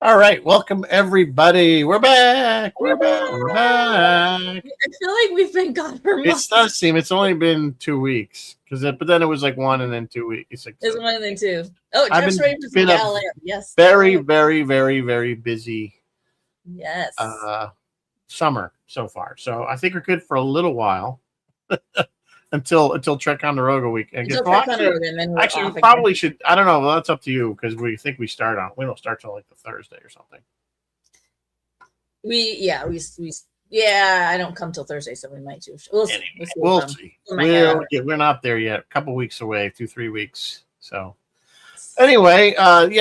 All right, welcome everybody. We're back. We're back. We're I back. feel like we've been gone for It months. does seem it's only been 2 weeks but then it was like 1 and then 2 weeks. There's one and then two. Oh, I've just ready for been some a Galileo. Yes. very, Galileo. very, very, very busy Yes. summer so far. So I think we're good for a little while until Ticonderoga week. And Until Ticonderoga, and then we're actually, off we probably again. should. I don't know. Well, that's up to you because we think we don't start till like the Thursday or something. I don't come till Thursday, so we might do. We'll see. Anyway, We'll see. We're not there yet. A couple weeks away, 2-3 weeks. So anyway,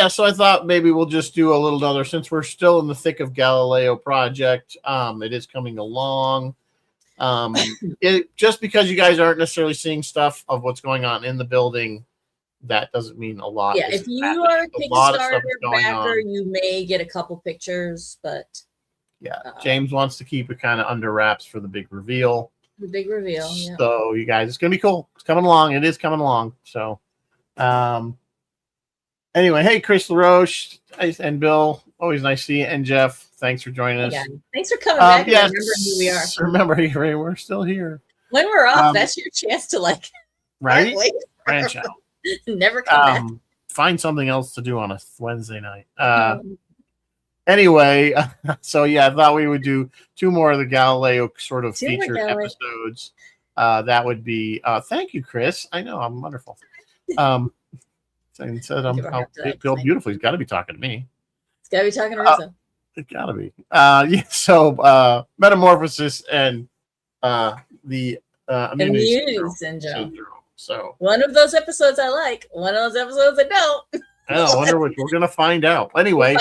so I thought maybe we'll just do a little other since we're still in the thick of Galileo Project. It is coming along. Just because you guys aren't necessarily seeing stuff of what's going on in the building, that doesn't mean a lot. Yeah, if you are a Kickstarter backer, you may get a couple pictures, but James wants to keep it kind of under wraps for the big reveal. The big reveal. Yeah. So you guys, it's gonna be cool. It's coming along. It is coming along. So, anyway, hey, Chris LaRoche and Bill, always nice to see you, and Jeff. Thanks for joining us. Thanks for coming back. Yes, remember who we are. Remember, we're still here. When we're off, that's your chance to right? Branch out. Never come back. Find something else to do on a Wednesday night. Anyway, so I thought we would do 2 more of the Galileo sort of featured episodes. That would be thank you, Chris. I know I'm wonderful. Said I'll feel beautiful. He's got to be talking to me. He's got to be talking to Risa. It got to be. So Metamorphosis and the Immunity Syndrome. So one of those episodes I like. One of those episodes I don't. I wonder what we're going to find out. Anyway,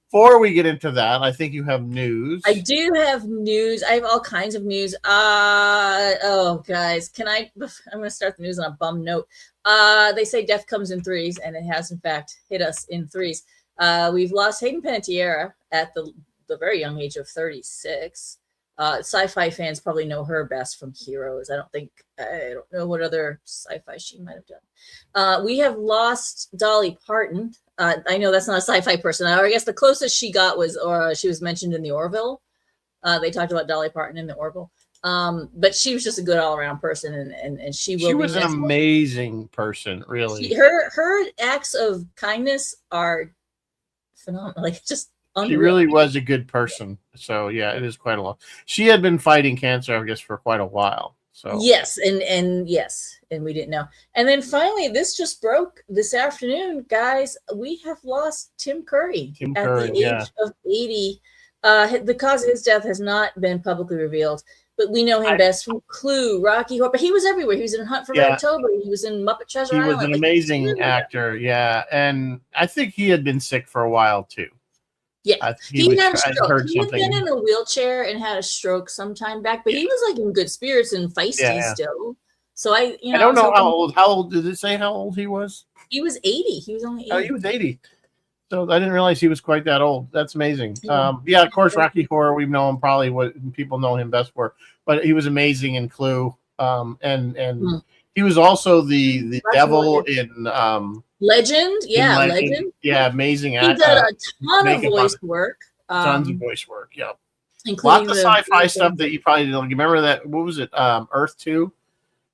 before we get into that, I think you have news. I do have news. I have all kinds of news. Guys, I'm going to start the news on a bum note. They say death comes in threes, and it has, in fact, hit us in threes. We've lost Hayden Panettiere at the very young age of 36. Sci-fi fans probably know her best from Heroes. I don't know what other sci-fi she might have done. We have lost Dolly Parton. I know that's not a sci-fi person. I guess the closest she got was, she was mentioned in the Orville. They talked about Dolly Parton in the Orville. But she was just a good all-around person, and she was an amazing person, really. Her acts of kindness are phenomenal. Just unreal. She really was a good person. So it is quite a lot. She had been fighting cancer, I guess, for quite a while. So yes, and we didn't know. And then finally, this just broke this afternoon, guys. We have lost Tim Curry at the age of 80. The cause of his death has not been publicly revealed, but we know him best from Clue, Rocky Horror. But he was everywhere. He was in Hunt for Red October. He was in Muppet Treasure Island. He was an amazing actor. And I think he had been sick for a while too. Yeah, he had a stroke. He had been in a wheelchair and had a stroke sometime back, but he was in good spirits and feisty still. So I don't know how old. How old did it say? How old he was? He was 80. He was only 80. Oh, he was 80. So I didn't realize he was quite that old. That's amazing. Of course, Rocky Horror. We know him probably what people know him best for, but he was amazing in Clue. And he was also the devil in Legend. Yeah, Legend. Yeah, amazing. He did a ton of voice work. Tons of voice work. Yeah, including lots of sci-fi stuff that you probably don't remember. That what was it? Earth 2.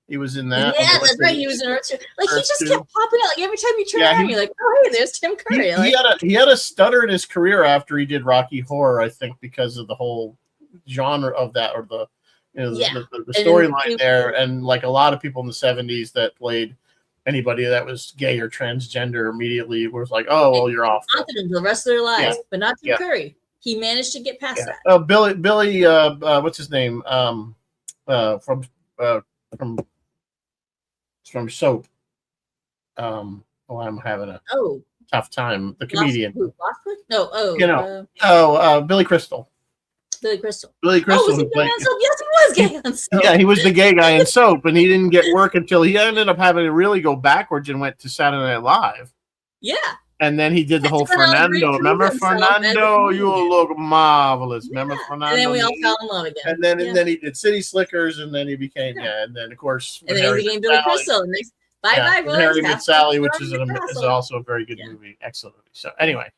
He was in that. Yeah, that's right. He was in Earth 2. He just kept popping out. Every time you turn around, you're like, oh, hey, there's Tim Curry. He had a stutter in his career after he did Rocky Horror, I think, because of the whole genre of that, or the storyline there. And a lot of people in the 70s that played anybody that was gay or transgender immediately was like, oh, well, you're off. Haunted them the rest of their lives, but not Tim Curry. He managed to get past that. Oh, Billy, what's his name? From Soap. I'm having a tough time. The comedian. Billy Crystal. Billy Crystal. Oh, was he gay on Soap? Yes, he was gay on Soap. Yeah, he was the gay guy in Soap, and he didn't get work until he ended up having to really go backwards and went to Saturday Night Live. Yeah. And then he did the whole Fernando. Remember Fernando? You look marvelous. Remember Fernando? And then we all fell in love again. And then he did City Slickers, and then he became and then of course. And then he became Billy Crystal. Bye, Harry Met Sally, which is also a very good movie. Excellent movie. So anyway,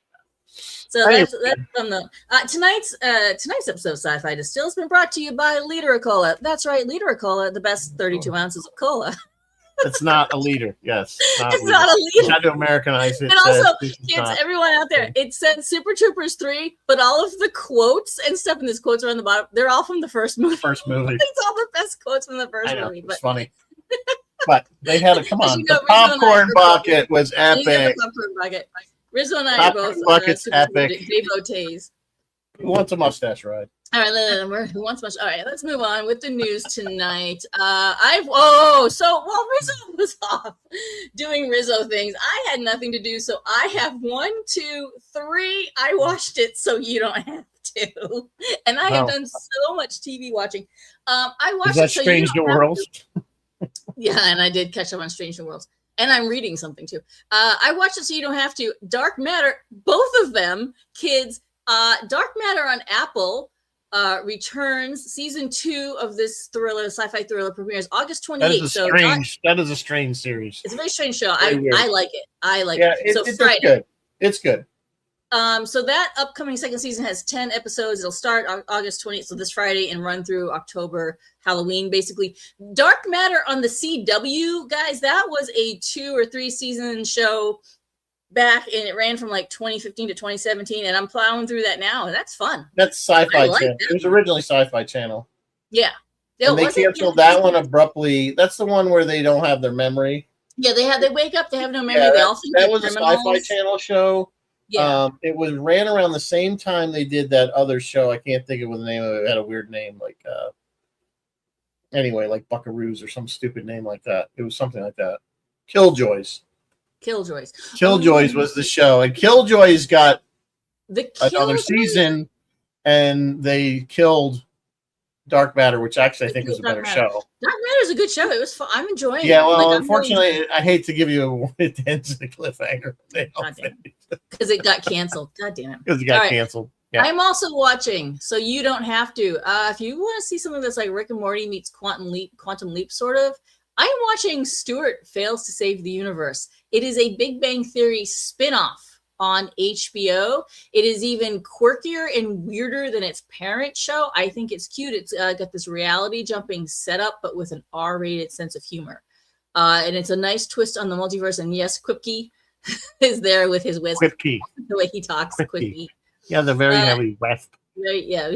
So that's from the tonight's episode of Sci-Fi Distill has been brought to you by Liter of Cola. That's right, Liter of Cola, the best 32 ounces of cola. It's not a liter. Yes, it's not a liter. You had to Americanize it. And also, kids, everyone out there, it said Super Troopers 3, but all of the quotes and stuff in this quotes are on the bottom. They're all from the first movie. First movie. It's all the best quotes from the first movie. It's funny. But they had to come on. You know, the popcorn bucket was epic. The popcorn bucket. Rizzo and I are both bucket's epic. devotees. Who wants a mustache ride? All right, who wants much? All right, let's move on with the news tonight. So while Rizzo was off doing Rizzo things, I had nothing to do. So I have 1, 2, 3. I watched it, so you don't have to. And I have done so much TV watching. I watched. Is that Strange New Worlds? Yeah, and I did catch up on Strange New Worlds. And I'm reading something too. I watched it, so you don't have to. Dark Matter, both of them, kids. Dark Matter on Apple returns. Season 2 of this thriller, sci-fi thriller, premieres August 28th. That is a strange series. It's a very strange show. I like it. It's good. It's good. So that upcoming second season has 10 episodes. It'll start on August 20th, so this Friday, and run through October, Halloween, basically. Dark Matter on the CW, guys, that was a 2 or 3 season show back, and it ran from like 2015 to 2017, and I'm plowing through that now, and that's fun. That's Sci-Fi Channel. It was originally Sci-Fi Channel. Yeah. And they canceled that one abruptly. That's the one where they don't have their memory. Yeah, they wake up, they have no memory. They all think that was a Sci-Fi Channel show. Yeah. It ran around the same time they did that other show. I can't think of what the name of it. It had a weird name, like Buckaroos or some stupid name like that. It was something like that. Killjoys was the show, and Killjoys got another season, and they killed Dark Matter, which actually I think was a better show. Dark Matter is a good show. It was fun. I'm enjoying it. Yeah, well, unfortunately, I hate to give you it ends in a cliffhanger. Because it got canceled. God damn it. Because it got canceled. Yeah. I'm also watching, so you don't have to. If you want to see something that's like Rick and Morty meets Quantum Leap, sort of, I'm watching Stuart Fails to Save the Universe. It is a Big Bang Theory spinoff on HBO. It is even quirkier and weirder than its parent show. I think it's cute. It's got this reality jumping setup, but with an R-rated sense of humor. And it's a nice twist on the multiverse. And yes, Quipke is there with his wisp. Quipke. The way he talks, Quipke. Yeah, the very heavy wisp. Right, yeah.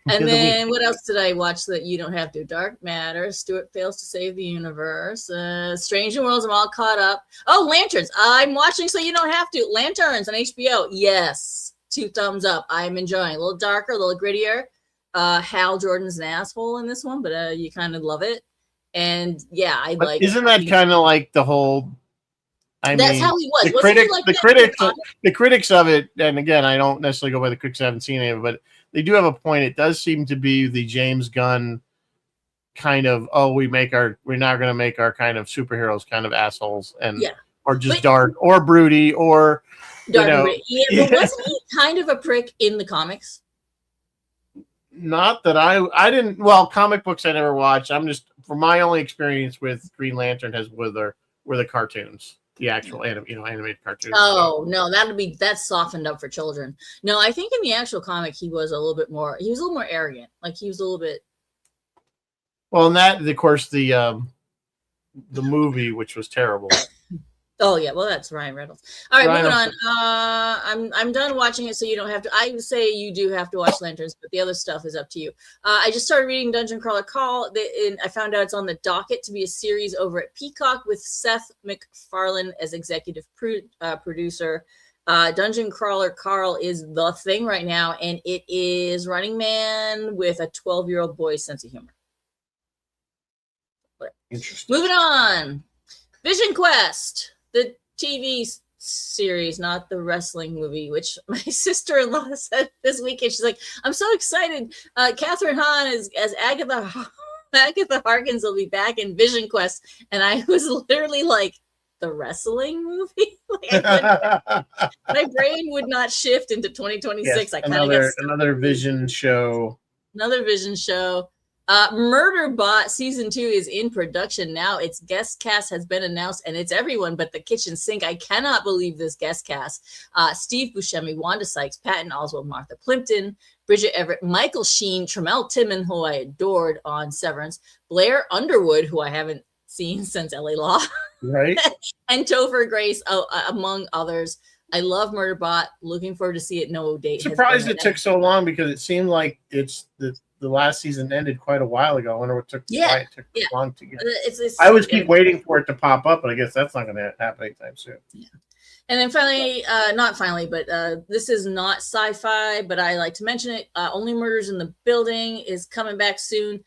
And then what else did I watch that you don't have to? Dark Matter, Stuart Fails to Save the Universe, Strange New Worlds, I'm all caught up. Oh, Lanterns. I'm watching, so you don't have to. Lanterns on HBO. Yes. 2 thumbs up. I'm enjoying. A little darker, a little grittier. Hal Jordan's an asshole in this one, but you kind of love it. And yeah, I like. Isn't that kind of like the whole? That's how he was. The critics of it, and again, I don't necessarily go by the critics. I haven't seen any of it, but they do have a point. It does seem to be the James Gunn kind of, we're not going to make our kind of superheroes kind of assholes or just dark or broody or dark. But wasn't he kind of a prick in the comics? Not that I didn't. Well, comic books I never watched. I'm just, for my only experience with Green Lantern were the cartoons. The actual animated cartoon. Oh no, that's softened up for children. No, I think in the actual comic he was a little more arrogant. Like he was a little bit. Well, and that, of course, the movie, which was terrible. Oh yeah, well that's Ryan Reynolds. All right, moving on. I'm done watching it, so you don't have to. I would say you do have to watch Lanterns, but the other stuff is up to you. I just started reading Dungeon Crawler Carl, and I found out it's on the docket to be a series over at Peacock with Seth MacFarlane as executive producer. Dungeon Crawler Carl is the thing right now, and it is Running Man with a 12-year-old boy's sense of humor. Interesting. Moving on, Vision Quest. The TV series, not the wrestling movie, which my sister-in-law said this weekend. She's like, I'm so excited. Catherine Hahn as Agatha Harkins will be back in Vision Quest. And I was literally like, the wrestling movie? My brain would not shift into 2026. Yes, another Vision show. Another Vision show. Murderbot season 2 is in production now. Its guest cast has been announced, and it's everyone but the kitchen sink. I cannot believe this guest cast. Steve Buscemi, Wanda Sykes, Patton Oswalt, Martha Plimpton, Bridget Everett, Michael Sheen, Tremel Timmon, who I adored on Severance, Blair Underwood, who I haven't seen since LA Law, Right? and Topher Grace, among others. I love Murderbot. Looking forward to see it. No date. Surprised it took so long because it seemed like it's the last season ended quite a while ago. I wonder what took why it took so long to get. I always keep waiting for it to pop up, but I guess that's not going to happen anytime soon. Yeah. And then finally, not finally, but this is not sci-fi, but I like to mention it. Only Murders in the Building is coming back soon.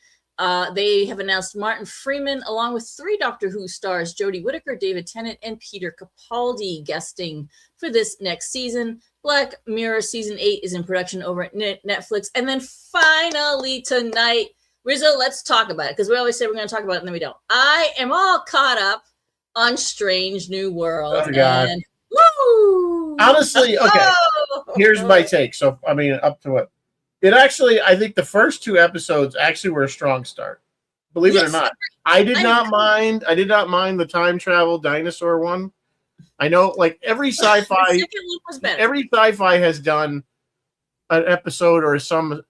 They have announced Martin Freeman, along with 3 Doctor Who stars, Jodie Whittaker, David Tennant, and Peter Capaldi, guesting for this next season. Black Mirror season 8 is in production over at Netflix. And then finally tonight, Rizzo, let's talk about it, because we always say we're going to talk about it and then we don't. I am all caught up on Strange New World. Oh, God. And woo! Honestly, okay, here's my take. So, I mean, up to it. It actually, I think the first 2 episodes actually were a strong start. Believe it or not. I did not mind the time travel dinosaur one. I know, like every sci-fi has done an episode or some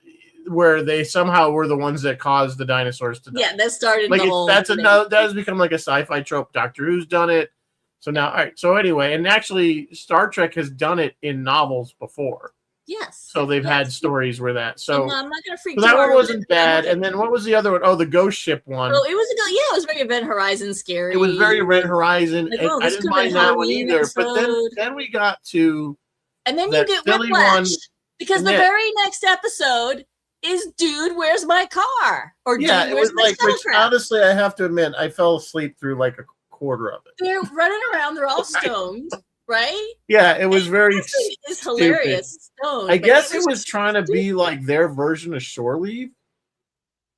where they somehow were the ones that caused the dinosaurs to die. Yeah, that started like the whole that has become like a sci-fi trope. Doctor Who's done it. So now, all right. So anyway, and actually, Star Trek has done it in novels before. Yes. So they've had stories where that. So I'm not gonna freak. So that one wasn't bad. And then what was the other one? Oh, the ghost ship one. Oh, it was very Event Horizon scary. It was very Event Horizon. Like, I didn't mind that one either. But then we got to. And then you get Whiplash because the very next episode is "Dude, where's my car?" Or "Dude, where's my soundtrack?" Honestly, I have to admit, I fell asleep through like a quarter of it. They're running around. They're all stoned. Right? Yeah, it was very it's hilarious. Stone, I guess it was trying to be like their version of Shore Leave,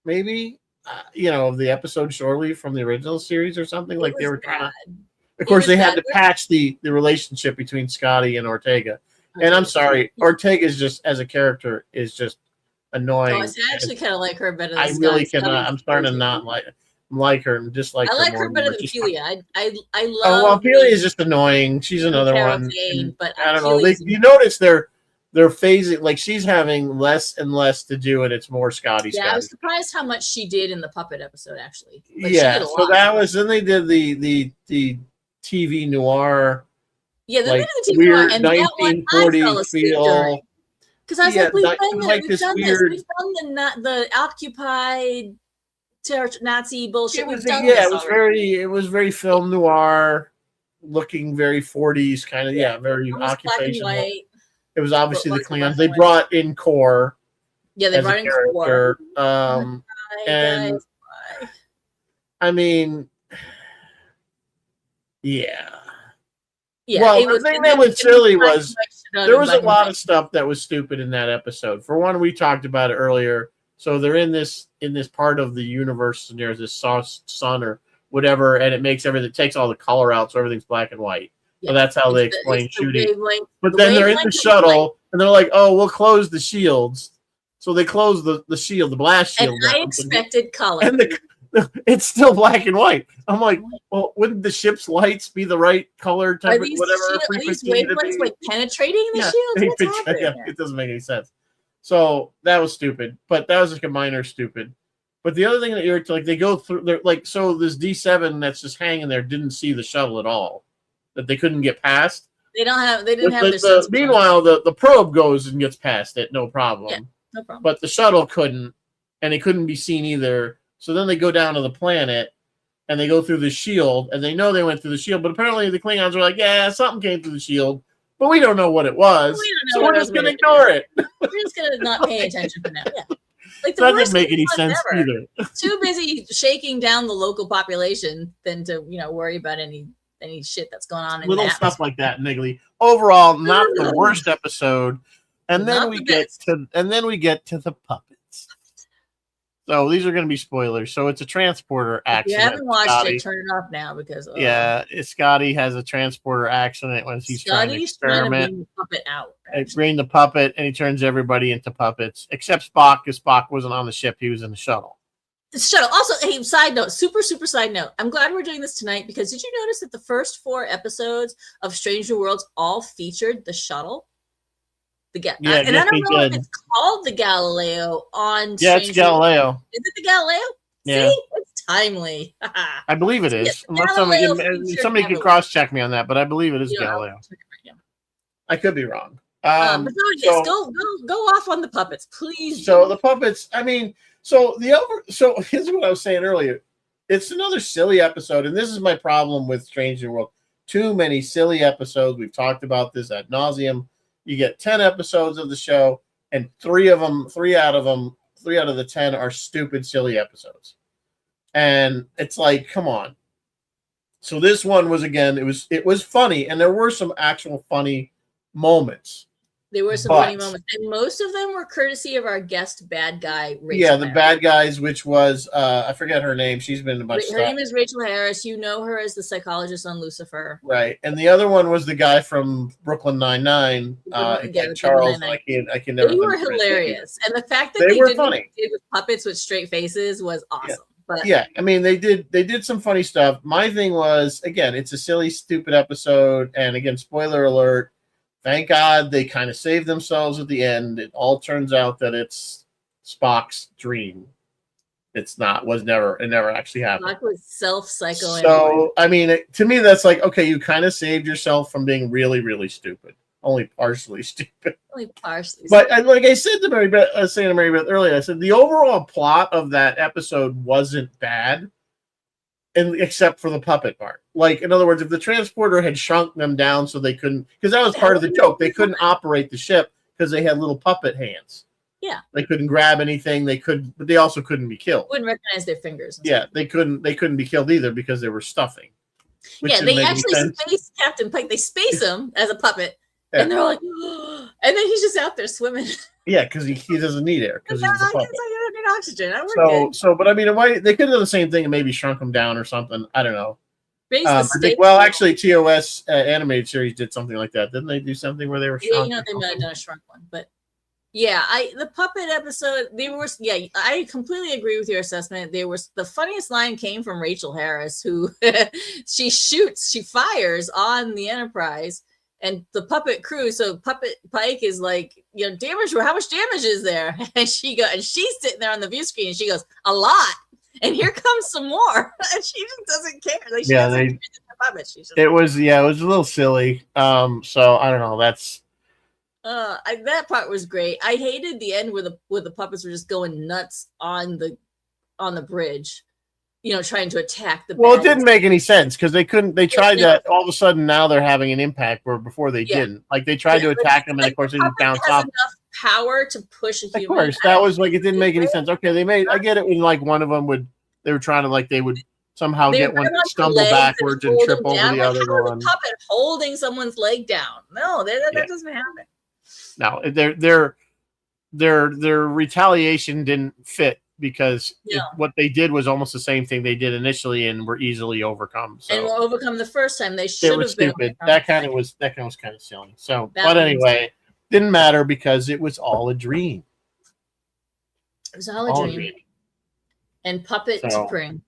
maybe. Of the episode Shore Leave from the original series or something. Like they were trying to. Of course, they had to patch the relationship between Scotty and Ortega. And I'm sorry, Ortega's just as a character is just annoying. I actually kind of like her better than I really cannot. I'm starting to not like her and dislike her. I like her better than Ophelia. I love. Oh, well, Ophelia is just annoying. She's another one. But I don't know. You notice they're phasing, like she's having less and less to do, and it's more Scotty. Yeah, I was surprised how much she did in the puppet episode. Actually, yeah. So that was then they did the TV noir. Yeah, they did the TV weird noir, and 1940s feel. Because I was like, we've done the occupied Nazi bullshit. It was very film noir, looking very 40s kind of. Yeah, very occupational. It was obviously the Klingons. They brought in Core. Yeah, they brought in Core. And I mean, yeah. Yeah, well, the thing that was silly was there was a lot of stuff that was stupid in that episode. For one, we talked about it earlier. So they're in this part of the universe, and there's this sun or whatever, and it makes everything, it takes all the color out, so everything's black and white. Yeah. So that's how they explain shooting. But then they're in the shuttle, and they're like, "Oh, we'll close the shields." So they close the shield, the blast shield. And I expected color. And it's still black and white. I'm like, well, wouldn't the ship's lights be the right color type of whatever? Are these wavelengths like penetrating the shields? What's happening here? It doesn't make any sense. So that was stupid, but that was like a minor stupid. But the other thing that you're like, they go through, they're like, so this D7 that's just hanging there didn't see the shuttle at all, that they couldn't get past. They didn't have their meanwhile, the probe goes and gets past it, no problem. Yeah, no problem. But the shuttle couldn't, and it couldn't be seen either. So then they go down to the planet, and they go through the shield, and they know they went through the shield, but apparently the Klingons were like, yeah, something came through the shield, but we don't know what it was, so we're just going to ignore it. We're just going to not pay attention for now. Yeah. Like that didn't make any sense either. Too busy shaking down the local population than to worry about any shit that's going on. Little stuff like that, niggly. Overall, not the worst episode. And then we get to the puppets. So these are going to be spoilers. So it's a transporter accident. If you haven't watched it, turn it off now because Scotty has a transporter accident when he's trying to experiment. Bring the puppet out. Bring the puppet, and he turns everybody into puppets except Spock, because Spock wasn't on the ship; he was in the shuttle. The shuttle. Also, hey, side note, super side note. I'm glad we're doing this tonight because did you notice that the first 4 episodes of Strange New Worlds all featured the shuttle? Yeah, and yes, I don't they know did. if it's called the Galileo on Yeah, it's Strange Galileo. Worlds. Is it the Galileo? Yeah. See? It's timely. I believe it is. Yes, Unless Galileo somebody could cross-check me on that, but I believe it is Galileo. I could be wrong. But yes, go off on the puppets, please. So the puppets, I mean, so here's what I was saying earlier. It's another silly episode, and this is my problem with Strange New World. Too many silly episodes. We've talked about this ad nauseum. You get 10 episodes of the show, and 3 out of the 10 are stupid, silly episodes. And it's like, come on. So this one was, again, it was funny, and there were some actual funny moments. There were some funny moments, and most of them were courtesy of our guest bad guy, Rachel Harris. Bad guys, which was I forget her name. She's been in a bunch of stuff. Her name is Rachel Harris. You know her as the psychologist on Lucifer, right? And the other one was the guy from Brooklyn Nine-Nine. Charles. I can never. They were hilarious, and the fact that they were funny with puppets with straight faces was awesome. Yeah. But yeah, I mean, they did some funny stuff. My thing was, again, it's a silly, stupid episode, and again, spoiler alert. Thank God they kind of saved themselves at the end. It all turns out that it's Spock's dream. It never actually happened. Spock was self-psychoanalyzing. So, I mean, to me, that's like, okay, you kind of saved yourself from being really, really stupid. Only partially stupid. But like I said to Mary Beth, earlier, I said the overall plot of that episode wasn't bad. Except for the puppet part. Like, in other words, if the transporter had shrunk them down so they couldn't, because that was part of the joke, they couldn't operate the ship because they had little puppet hands. Yeah. They couldn't grab anything. But they also couldn't be killed. Wouldn't recognize their fingers. Yeah, they couldn't be killed either because they were stuffing. Yeah, they actually space Captain Pike. They space him as a puppet. Yeah. And they're like, oh. And then he's just out there swimming. Yeah, because he doesn't need air. Because he's a puppet. I don't need oxygen. But I mean, they could have done the same thing and maybe shrunk him down or something. I don't know. Actually, TOS animated series did something like that. Didn't they do something where they were shrunk? Yeah, they might have done a shrunk one. But yeah, the puppet episode, I completely agree with your assessment. The funniest line came from Rachel Harris, who she fires on the Enterprise. And the puppet crew, so Puppet Pike is like, damage. How much damage is there? And she's sitting there on the view screen, and she goes, a lot. And here comes some more. And she just doesn't care. Like, it was a little silly. So I don't know. That's that part was great. I hated the end where the puppets were just going nuts on the bridge. Trying to attack the. Well, it didn't make any sense because they couldn't. They tried that. All of a sudden, now they're having an impact where before they didn't. Like they tried to attack them, and of course they just bounce off. Enough power to push a human. Of course, that was like it didn't make any sense. Okay, I get it when like one of them they were trying to they would somehow get one to stumble backwards and trip over the other one. Puppet holding someone's leg down. No, that doesn't happen. No, their retaliation didn't fit. Because what they did was almost the same thing they did initially and were easily overcome. So. And were overcome the first time. They should have been stupid. That kind of was kind of silly. So, but anyway, didn't matter because it was all a dream. It was all a dream. And puppet to bring.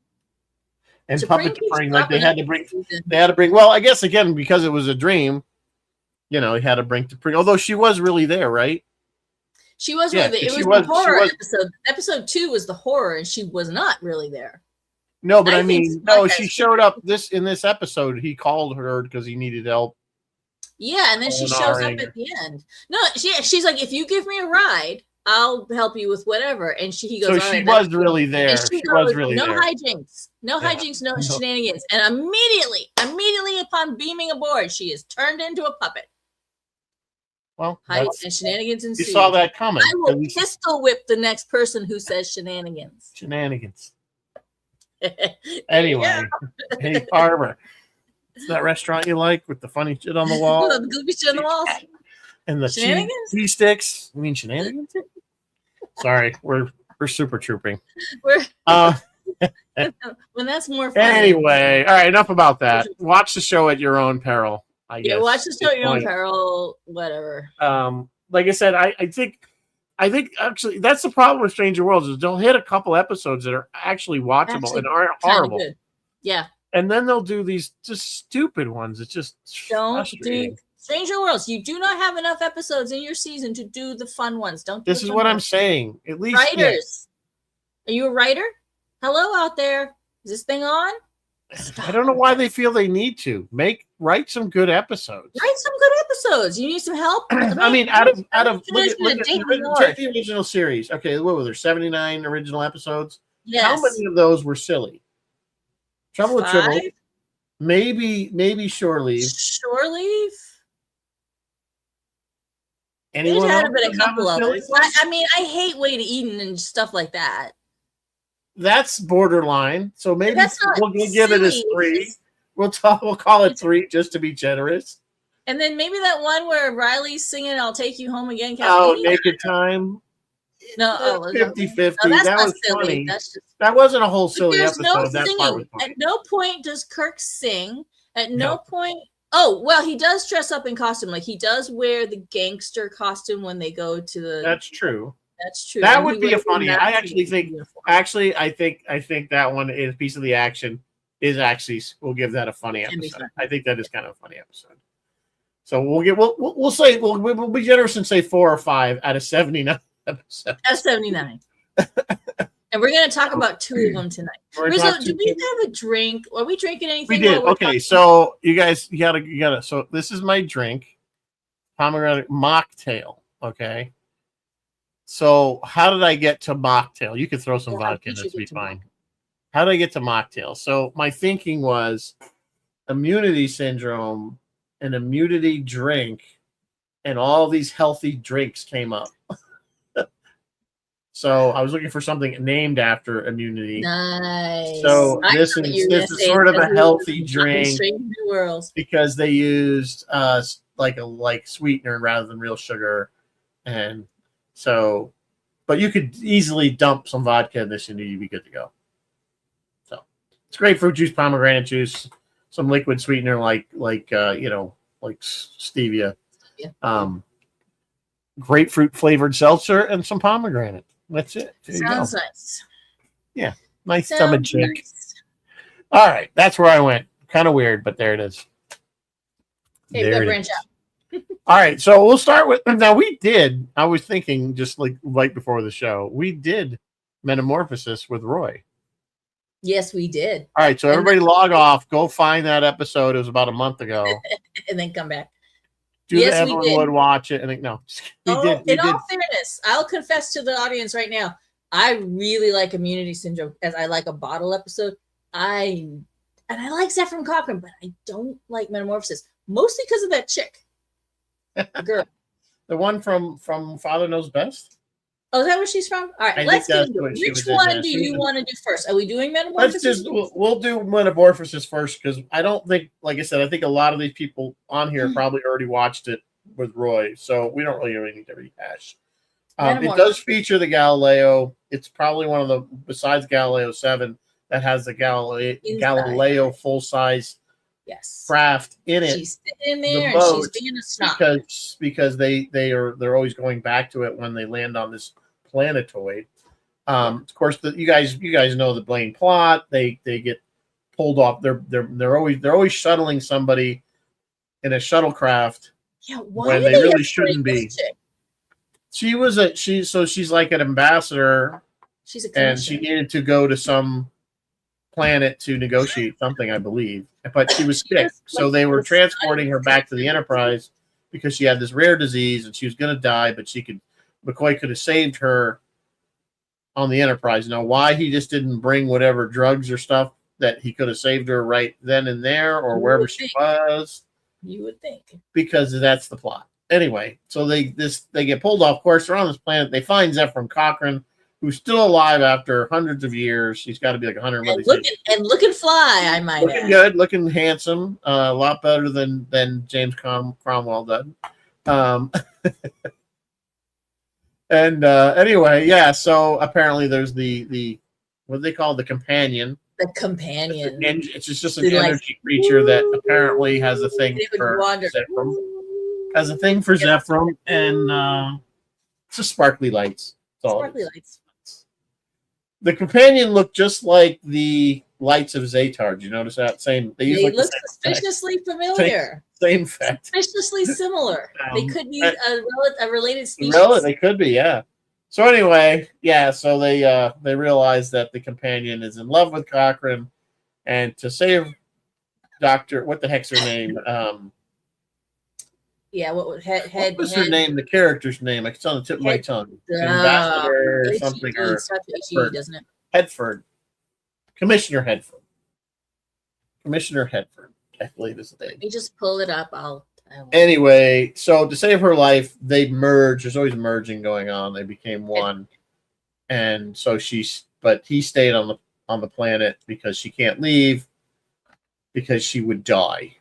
And puppet to bring, like they had to bring. Well, I guess again because it was a dream, he had to bring to bring. Although she was really there, right? She was really there. It was the horror episode. Episode 2 was the horror, and she was not really there. No, but she showed up in this episode. He called her because he needed help. Yeah, and then she shows up at the end. No, she's like, if you give me a ride, I'll help you with whatever. And he goes, so she was really there. She was really there. No hijinks, no shenanigans. And immediately upon beaming aboard, she is turned into a puppet. Well, and shenanigans ensue. You saw that coming. I will pistol whip the next person who says shenanigans. Anyway, hey, Barbara, it's that restaurant you like with the funny shit on the wall? The goofy shit on the walls. And the cheese sticks. You mean shenanigans? Sorry, we're super trooping. When that's more fun. Anyway, all right, enough about that. Watch the show at your own peril. I guess. Watch the show at your own peril, whatever. Like I said, I think I think actually that's the problem with Stranger Worlds is they'll hit a couple episodes that are actually watchable and aren't horrible. Good. Yeah. And then they'll do these just stupid ones. It's just don't frustrating. do Stranger Worlds. You do not have enough episodes in your season to do the fun ones. Don't do This is what I'm saying. At least writers. Are you a writer? Hello out there. Is this thing on? Stop. I don't know why they feel they need to write some good episodes. Write some good episodes. You need some help. I mean, out of take the original series. Okay, what were there? 79 original episodes. Yes. How many of those were silly? Trouble with Tribble. Maybe Shore Leave. Shore Leave. Anyone There's had else been a couple others. I mean, I hate Way to Eden and stuff like that. That's borderline. So maybe we'll give it as 3. We'll call it 3 just to be generous. And then maybe that one where Riley's singing "I'll Take You Home Again." Naked Time. No, 50-50. That was funny. That wasn't a whole silly episode. No that part was funny. At no point does Kirk sing. At no point. Oh, well, he does dress up in costume. Like he does wear the gangster costume when they go to the. That's true. That's true. That would be a funny. I actually think. Actually, I think that one is a piece of the action. Is actually we'll give that a funny episode. I think that is kind of a funny episode. So we'll say we'll be generous and say 4 or 5 out of 79 episodes. Out of 79. And we're going to talk about 2 of them tonight. Rizzo, do we have a drink? Are we drinking anything? We did. Okay, so you guys, you gotta. So this is my drink, pomegranate mocktail. Okay. So how did I get to mocktail? You could throw some vodka in this, be fine. How did I get to mocktail? So my thinking was immunity syndrome, an immunity drink, and all these healthy drinks came up. So I was looking for something named after immunity. Nice. So this is sort of a healthy drink because they used like sweetener rather than real sugar, and so, but you could easily dump some vodka in this and you'd be good to go. So it's grapefruit juice, pomegranate juice, some liquid sweetener like stevia, grapefruit flavored seltzer, and some pomegranate. That's it. Sounds nice. Yeah, nice stomach drink. All right, that's where I went. Kind of weird, but there it is. Okay, we got branch out. All right, so we'll start with now. I was thinking just like right before the show, we did Metamorphosis with Roy. Yes, we did. All right, so everybody log off. Go find that episode. It was about a month ago. And then come back. Everyone would watch it. And we did. In all fairness, I'll confess to the audience right now, I really like Immunity Syndrome as I like a bottle episode. I like Zephram Cochrane, but I don't like Metamorphosis. Mostly because of that chick. The girl. The one from Father Knows Best? Oh, is that where she's from? All right, let's get into it. Which one do you want to do first? Are we doing Metamorphosis? We'll do Metamorphosis first because I don't think, like I said, I think a lot of these people on here probably already watched it with Roy, so we don't really need to rehash. It does feature the Galileo. It's probably one of the, besides Galileo 7, that has the Galileo full-size craft in it. She's sitting there and she's being a snot. Because they're always going back to it when they land on this planetoid. Of course, you guys know the Blaine plot. They get pulled off. They're always shuttling somebody in a shuttlecraft. Yeah, when they really shouldn't be. She's like an ambassador. She's a and she needed to go to some planet to negotiate something, I believe, but she was sick, so they were transporting her back to the Enterprise because she had this rare disease and she was going to die, but McCoy could have saved her on the Enterprise. Now, why he just didn't bring whatever drugs or stuff that he could have saved her right then and there or wherever she was, you would think, because that's the plot. Anyway, so they get pulled off course. They're on this planet. They find Zephram Cochrane, who's still alive after hundreds of years. She's got to be like 100. And looking fly, I might looking add. Good, looking handsome, a lot better than James Cromwell did. And anyway, yeah. So apparently, there's the what do they call it? The companion. The companion. It's just an energy creature that apparently has a thing for Zephram. Has a thing for Zephram, and It's just sparkly lights. That's all it Sparkly is. lights. The companion looked just like the lights of Zatar. Did you notice that? Same. They use They like the look same suspiciously effect. familiar. Same effect. Suspiciously similar. They could be and- a related species. Really, they could be, yeah. So anyway, yeah. So they realize that the companion is in love with Cochrane, and to save Doctor, what the heck's her name? Yeah, what would What was her name? The character's name? It's on the tip of my tongue. Ambassador or something, or starts with HE, doesn't it? Headford. Commissioner Headford. Commissioner Headford, I believe is the name. Let me just pull it up. Anyway, so to save her life, they merge. There's always merging going on. They became one, and so but he stayed on the planet because she can't leave because she would die.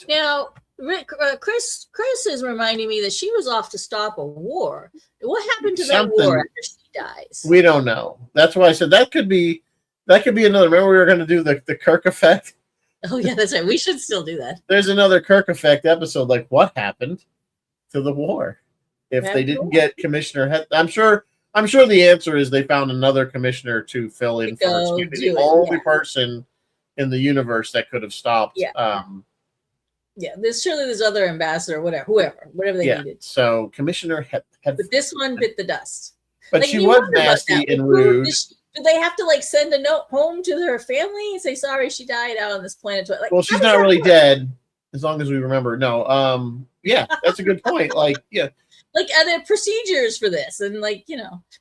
Now, Chris is reminding me that she was off to stop a war. What happened to that war after she dies? We don't know. That's why I said that could be another. Remember, we were going to do the Kirk effect. Oh yeah, that's right. We should still do that. There's another Kirk effect episode. Like, what happened to the war if they didn't get Commissioner Head? I'm sure the answer is they found another commissioner to fill in for her. The only person in the universe that could have stopped. Yeah, there's other ambassador, whatever they needed. So Commissioner Head. But this one bit the dust. But like, she was nasty and rude. Do they have to like send a note home to her family and say sorry she died out on this planet? Like, well, she's not really dead, as long as we remember. No, yeah, that's a good point. Like, yeah. Like, are there procedures for this? And like,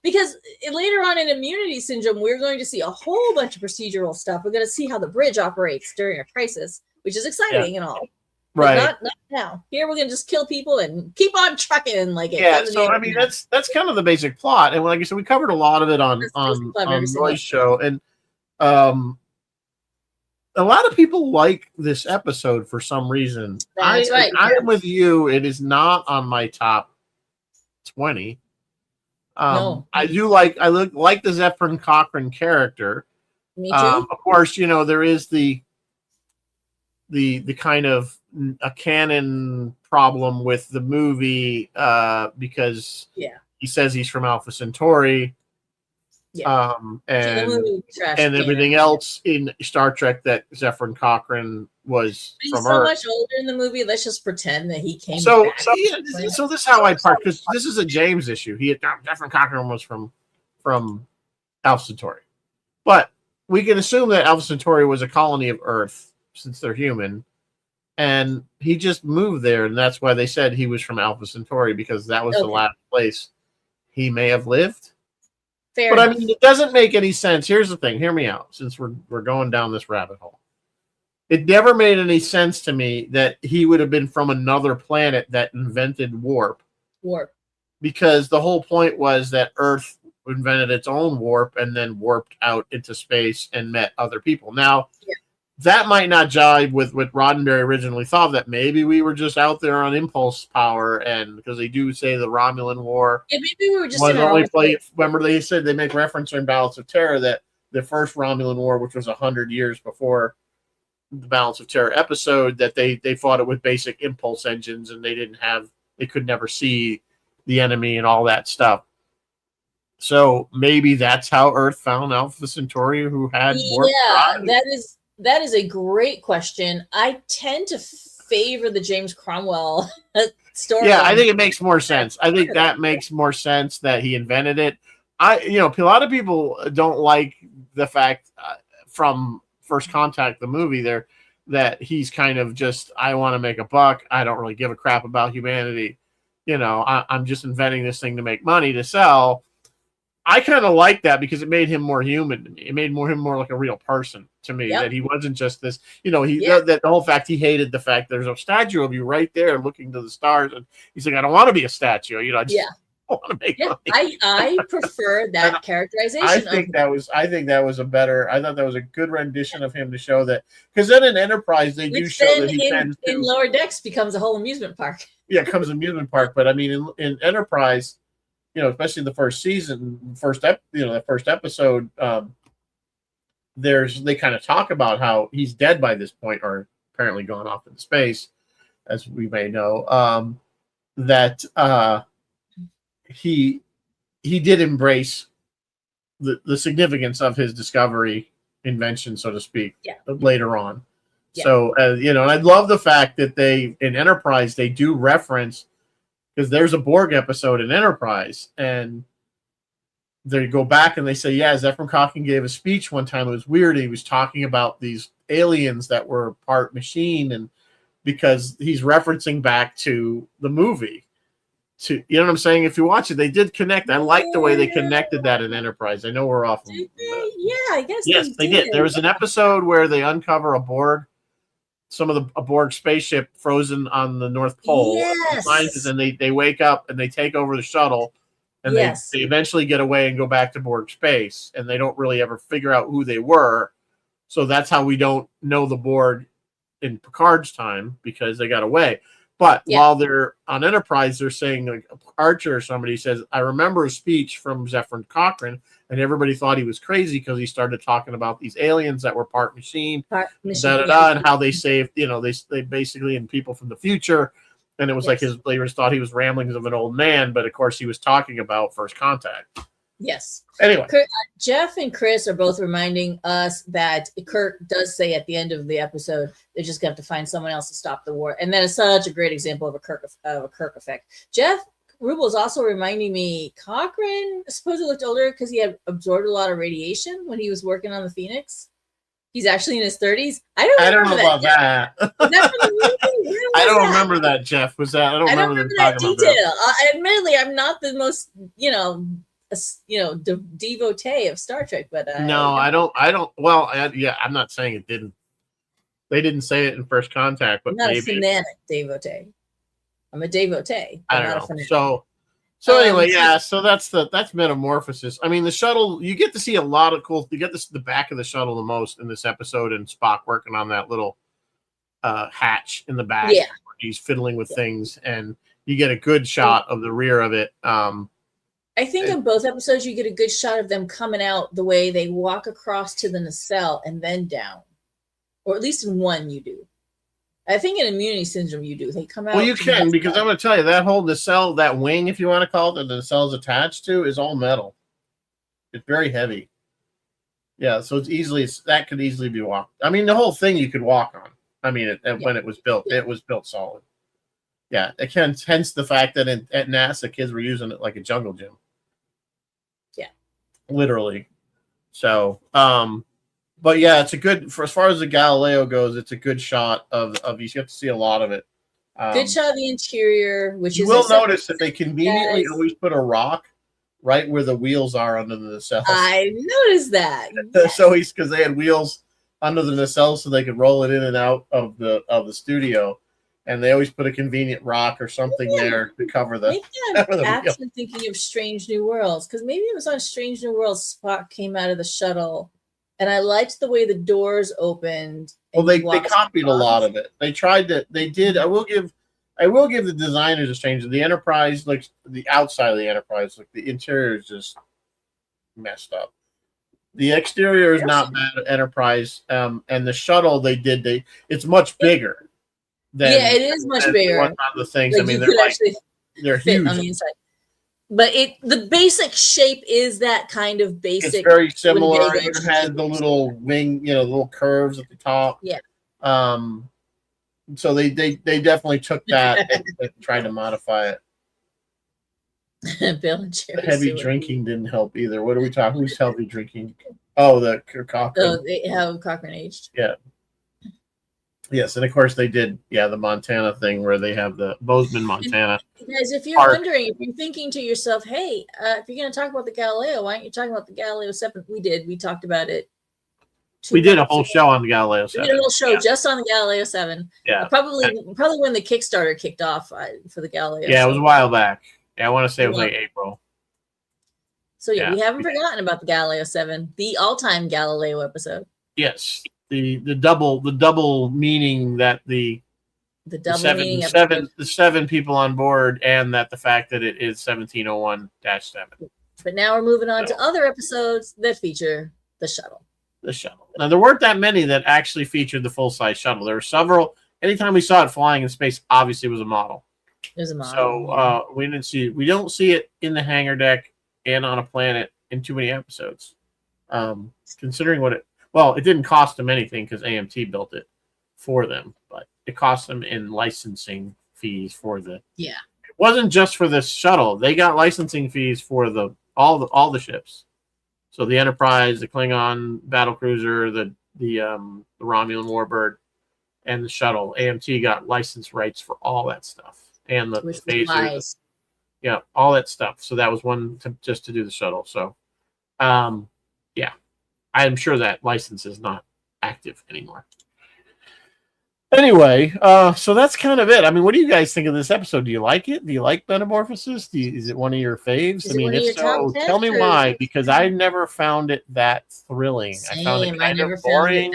because later on in Immunity Syndrome, we're going to see a whole bunch of procedural stuff. We're going to see how the bridge operates during a crisis, which is exciting and all. Right. Not now. Here we're gonna just kill people and keep on trucking like it. Yeah. So I mean, that's kind of the basic plot, and like I said, we covered a lot of it on Roy's show, and a lot of people like this episode for some reason. That's right. I am with you. It is not on my top 20. No. I do like the Zephyrin Cochrane character. Me too. Of course, there is the kind of a canon problem with the movie because he says he's from Alpha Centauri, and everything else in Star Trek that Zephyrin Cochrane was from Earth. Much older in the movie. Let's just pretend that he came. So this is how I part, because this is a James issue. Zephyrin Cochrane was from Alpha Centauri, but we can assume that Alpha Centauri was a colony of Earth since they're human. And he just moved there, and that's why they said he was from Alpha Centauri, because that was the last place he may have lived. Fair enough. I mean, it doesn't make any sense. Here's the thing. Hear me out, since we're going down this rabbit hole. It never made any sense to me that he would have been from another planet that invented warp. Because the whole point was that Earth invented its own warp and then warped out into space and met other people. Now, that might not jive with what Roddenberry originally thought, that maybe we were just out there on impulse power, and because they do say the Romulan War maybe we were just remember they said, they make reference in Balance of Terror that the first Romulan War, which was 100 years before the Balance of Terror episode, that they fought it with basic impulse engines, and they could never see the enemy and all that stuff. So maybe that's how Earth found Alpha Centauri, who had warp drive. That is a great question. I tend to favor the James Cromwell story. Yeah, I think it makes more sense. I think that makes more sense that he invented it. A lot of people don't like the fact from First Contact, the movie there, that he's kind of just, I want to make a buck. I don't really give a crap about humanity. I'm just inventing this thing to make money to sell. I kind of like that because it made him more human to me. It made him more like a real person to me, that he wasn't just this, that the whole fact he hated the fact there's a statue of you right there looking to the stars. And he's like, I don't want to be a statue. I just want to make money. I prefer that characterization. I thought that was a good rendition of him to show that, because then in Enterprise, they do show that he tends to, in Lower Decks becomes a whole amusement park. Yeah, it becomes an amusement park. But I mean, in Enterprise, especially the first season, the first episode, they kind of talk about how he's dead by this point, or apparently gone off into space, as we may know. he did embrace the significance of his discovery, invention, so to speak, later on. Yeah. So, and I love the fact that they, in Enterprise, they do reference, because there's a Borg episode in Enterprise, and they go back and they say, yeah, Zefram Cochrane gave a speech one time. It was weird. He was talking about these aliens that were part machine, and because he's referencing back to the movie. You know what I'm saying? If you watch it, they did connect. I like the way they connected that in Enterprise. I know we're off. Did they? Yeah, I guess. Yes, they did. There was an episode where they uncover a Borg spaceship frozen on the North Pole. Yes. And they wake up and they take over the shuttle, and they eventually get away and go back to Borg space, and they don't really ever figure out who they were. So that's how we don't know the Borg in Picard's time, because they got away. But while they're on Enterprise, they're saying, like, Archer or somebody says, I remember a speech from Zefram Cochrane, and everybody thought he was crazy because he started talking about these aliens that were part machine, and how they saved, they basically, and people from the future. And it was like his players thought he was ramblings of an old man, but of course he was talking about First Contact. Yes. Anyway, Jeff and Chris are both reminding us that Kirk does say at the end of the episode, they're just going to have to find someone else to stop the war. And that is such a great example of a Kirk effect. Jeff Rubel is also reminding me, Cochrane supposedly looked older because he had absorbed a lot of radiation when he was working on the Phoenix. He's actually in his 30s. I don't know about that. I don't remember that, Jeff. Was that? I don't remember that detail. Admittedly, I'm not the most, devotee of Star Trek, but no, I don't. Well, I'm not saying it didn't. They didn't say it in First Contact, but I'm not a fanatic devotee. I'm a devotee. I don't know. So anyway, so that's Metamorphosis. I mean, the shuttle, you get to see a lot of cool. You get to see the back of the shuttle the most in this episode, and Spock working on that little hatch in the back. Yeah, where he's fiddling with things, and you get a good shot of the rear of it. I think in both episodes you get a good shot of them coming out the way they walk across to the nacelle and then down, or at least in one you do. I think in Immunity Syndrome you do. They come out. Well, you can, because I'm going to tell you, that whole nacelle, that wing, if you want to call it, that the nacelle is attached to, is all metal. It's very heavy. Yeah, so that could easily be walked. I mean, the whole thing you could walk on. I mean, when it was built, it was built solid. Yeah, hence the fact that at NASA, kids were using it like a jungle gym. Yeah. Literally. So, but yeah, it's a good, for as far as the Galileo goes, it's a good shot of you get to see a lot of it. Good shot of the interior, which you will notice that they conveniently always put a rock right where the wheels are under the nacelle. I noticed that. Yes. So because they had wheels under the nacelle so they could roll it in and out of the studio, and they always put a convenient rock or something there to cover the. I'm actually thinking of Strange New Worlds, because maybe it was on Strange New Worlds. Spock came out of the shuttle. And I liked the way the doors opened. Well, they copied a lot of it. They tried to. They did. I will give the designers a change. The Enterprise, like the outside of the Enterprise, like the interior is just messed up. The exterior is not bad at Enterprise, and the shuttle it's much bigger. It is much bigger. One of the things. Like, I mean, they're huge on the inside. But the basic shape is that kind of basic. It's very similar. It has the little wing, the little curves at the top. Yeah. So they definitely took that and tried to modify it. Bill and Jerry. Heavy drinking didn't help either. What are we talking? Who's heavy drinking? Oh, the Cochrane. Oh, how Cochrane aged. Yeah. Yes, and of course they did, the Montana thing where they have the Bozeman, Montana. Guys, if you're wondering, if you're thinking to yourself, hey, if you're going to talk about the Galileo, why aren't you talking about the Galileo 7? We talked about it. We did a whole show on the Galileo 7. We did a whole show just on the Galileo 7. Yeah. Probably when the Kickstarter kicked off for the Galileo. Yeah, it was a while back. Yeah, I want to say it was like April. So we haven't forgotten about the Galileo 7, the all-time Galileo episode. Yes. The double meaning that the seven people on board, and that the fact that it is 1701-7. But now we're moving on to other episodes that feature the shuttle. The shuttle. Now there weren't that many that actually featured the full size shuttle. There were several. Anytime we saw it flying in space, obviously it was a model. There's a model. So we don't see it in the hangar deck and on a planet in too many episodes. Considering it didn't cost them anything because AMT built it for them, but it cost them in licensing fees for It wasn't just for this shuttle. They got licensing fees for all the ships. So the Enterprise, the Klingon battlecruiser, the Romulan Warbird, and the shuttle. AMT got license rights for all that stuff. And the phasers. Yeah, all that stuff. So that was one just to do the shuttle. So I'm sure that license is not active anymore. Anyway, so that's kind of it. I mean, what do you guys think of this episode? Do you like it? Do you like Metamorphosis? Is it one of your faves? I mean, if so, tell me why, because I never found it that thrilling. Same. I found it kind of boring.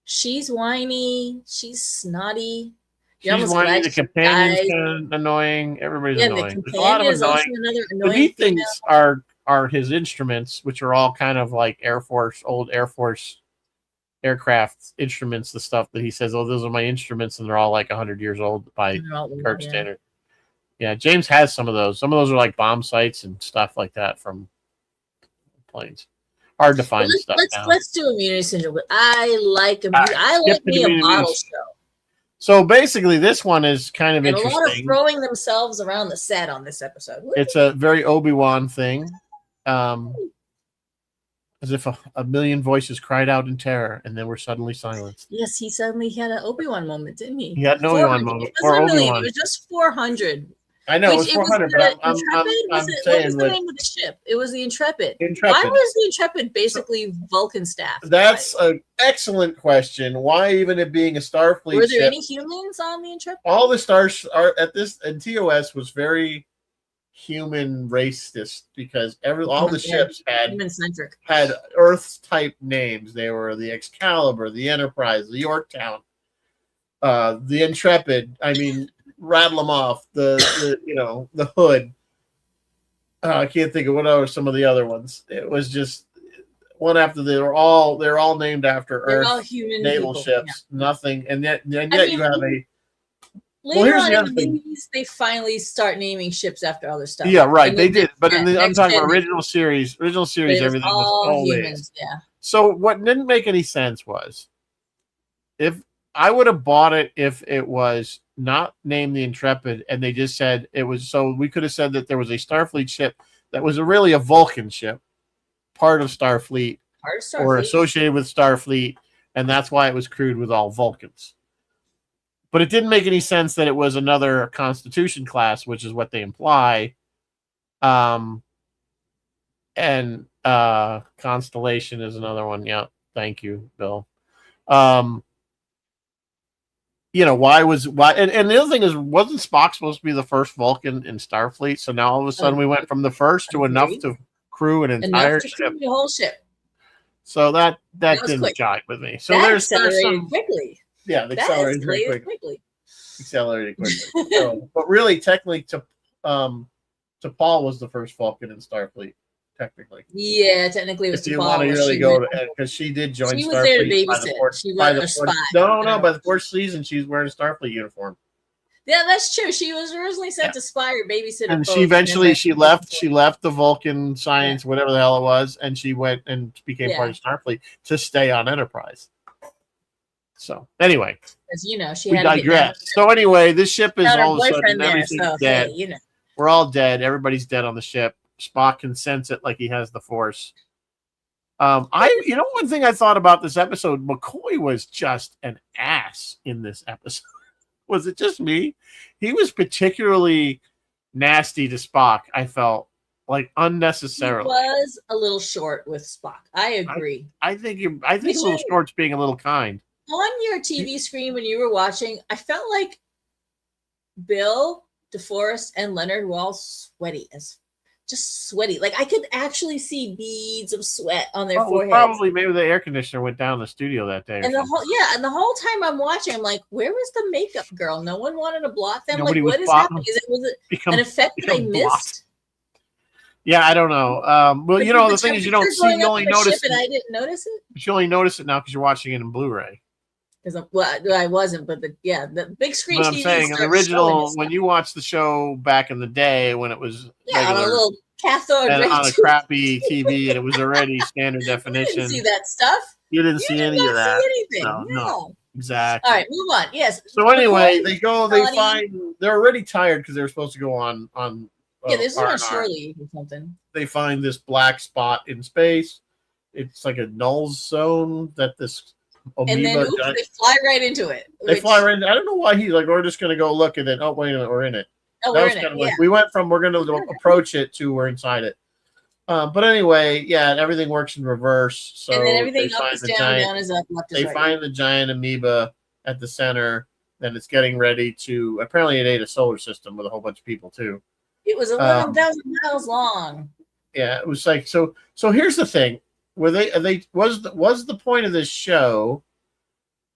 She's whiny. She's snotty. She's whiny. The companion's kind of annoying. Everybody's annoying. There's a lot of annoying. The neat things are his instruments, which are all kind of like old Air Force aircraft instruments, the stuff that he says, oh, those are my instruments, and they're all like 100 years old by Kirk standard. Yeah, James has some of those. Some of those are like bomb sites and stuff like that from planes. Hard to find stuff. Let's do Immunity Syndrome. I like me a bottle show. So basically, this one is kind of interesting. A lot of throwing themselves around the set on this episode. It's a very Obi-Wan thing. As if a million voices cried out in terror, and then were suddenly silenced. Yes, he suddenly had an Obi-Wan moment, didn't he? He had an Obi-Wan moment. Or Obi-Wan. It was just 400. I know, it was 400, but I'm saying... What was the name of the ship? It was the Intrepid. Intrepid. Why was the Intrepid basically Vulcan staff? That's an excellent question. Why even it being a Starfleet ship? Were there any humans on the Intrepid? All the stars are at this, and TOS was very human racist because all the ships had Earth type names. They were the Excalibur, the Enterprise, the Yorktown, the Intrepid. I mean, rattle them off. The Hood. I can't think of what are some of the other ones. It was just one after they're all named after Earth human naval people. Ships. Yeah. Nothing, and yet you have a. Later on in the movies, they finally start naming ships after other stuff. Yeah, right. They did, but I'm talking about original series. Everything was always humans. Yeah. So what didn't make any sense was, if I would have bought it if it was not named the Intrepid and they just said it was. So we could have said that there was a Starfleet ship that was really a Vulcan ship, part of Starfleet, or associated with Starfleet, and that's why it was crewed with all Vulcans. But it didn't make any sense that it was another Constitution class, which is what they imply. And Constellation is another one. Yeah, thank you, Bill. Why? And the other thing is, wasn't Spock supposed to be the first Vulcan in Starfleet? So now all of a sudden we went from the first to enough to crew an entire ship. The whole ship. So that didn't jive with me. So there's some quickly. Yeah, they accelerated quickly. Accelerated quickly. So, but really, technically, to Paul was the first Vulcan in Starfleet. Technically, yeah, technically, it was. If you want to really go to, because she did join. She was there to babysit. She was a spy. No, by the fourth season, she's wearing a Starfleet uniform. Yeah, that's true. She was originally sent to spy or babysit. And she eventually left. She left the Vulcan science, whatever the hell it was, and she went and became part of Starfleet to stay on Enterprise. So anyway, as you know, we digress. So anyway, this ship is all of a sudden everything's dead. Hey, we're all dead. Everybody's dead on the ship. Spock can sense it like he has the Force. One thing I thought about this episode, McCoy was just an ass in this episode. Was it just me? He was particularly nasty to Spock. I felt like unnecessarily. He was a little short with Spock. I agree. I think a little short's being a little kind. On your TV screen when you were watching, I felt like Bill, DeForest, and Leonard were all sweaty. Like I could actually see beads of sweat on their foreheads. Probably maybe the air conditioner went down the studio that day. And the whole time I'm watching, I'm like, where was the makeup girl? No one wanted to blot them. Nobody like, what is happening? Was it an effect that I missed? Yeah, I don't know. The thing is, you don't see. You only notice it, and I didn't notice it. But you only notice it now because you're watching it in Blu-ray. Because I wasn't, but the big screen But I'm TV saying in the started showing original, this when stuff. you watched the show back in the day when it was Yeah, on a regular little cathode and ray on a tube. crappy TV and it was already standard You didn't see definition, that stuff. you didn't You see did any of not see that. anything. No, All exactly. right, move on. Yes. So anyway, McCoy, they Scotty. find they're already tired because they were supposed to go on Yeah, this is on R&R. shore leave or something. They find this black spot in space. It's like a null zone that this amoeba. And then they fly right into it. They fly right. I don't know why he's like, we're just going to go look and then oh wait a minute, we're in it. Oh, that we're was in kind it. of like Yeah. we went from we're going to approach it to we're inside it. But anyway, yeah, everything works in reverse. So and then everything they up find is the down, giant, down is up, left is they right. find the giant amoeba at the center. Then it's getting ready to. Apparently, it ate a solar system with a whole bunch of people too. It was 11,000 miles long. Yeah, it was like so. So here's the thing: were they was the point of this show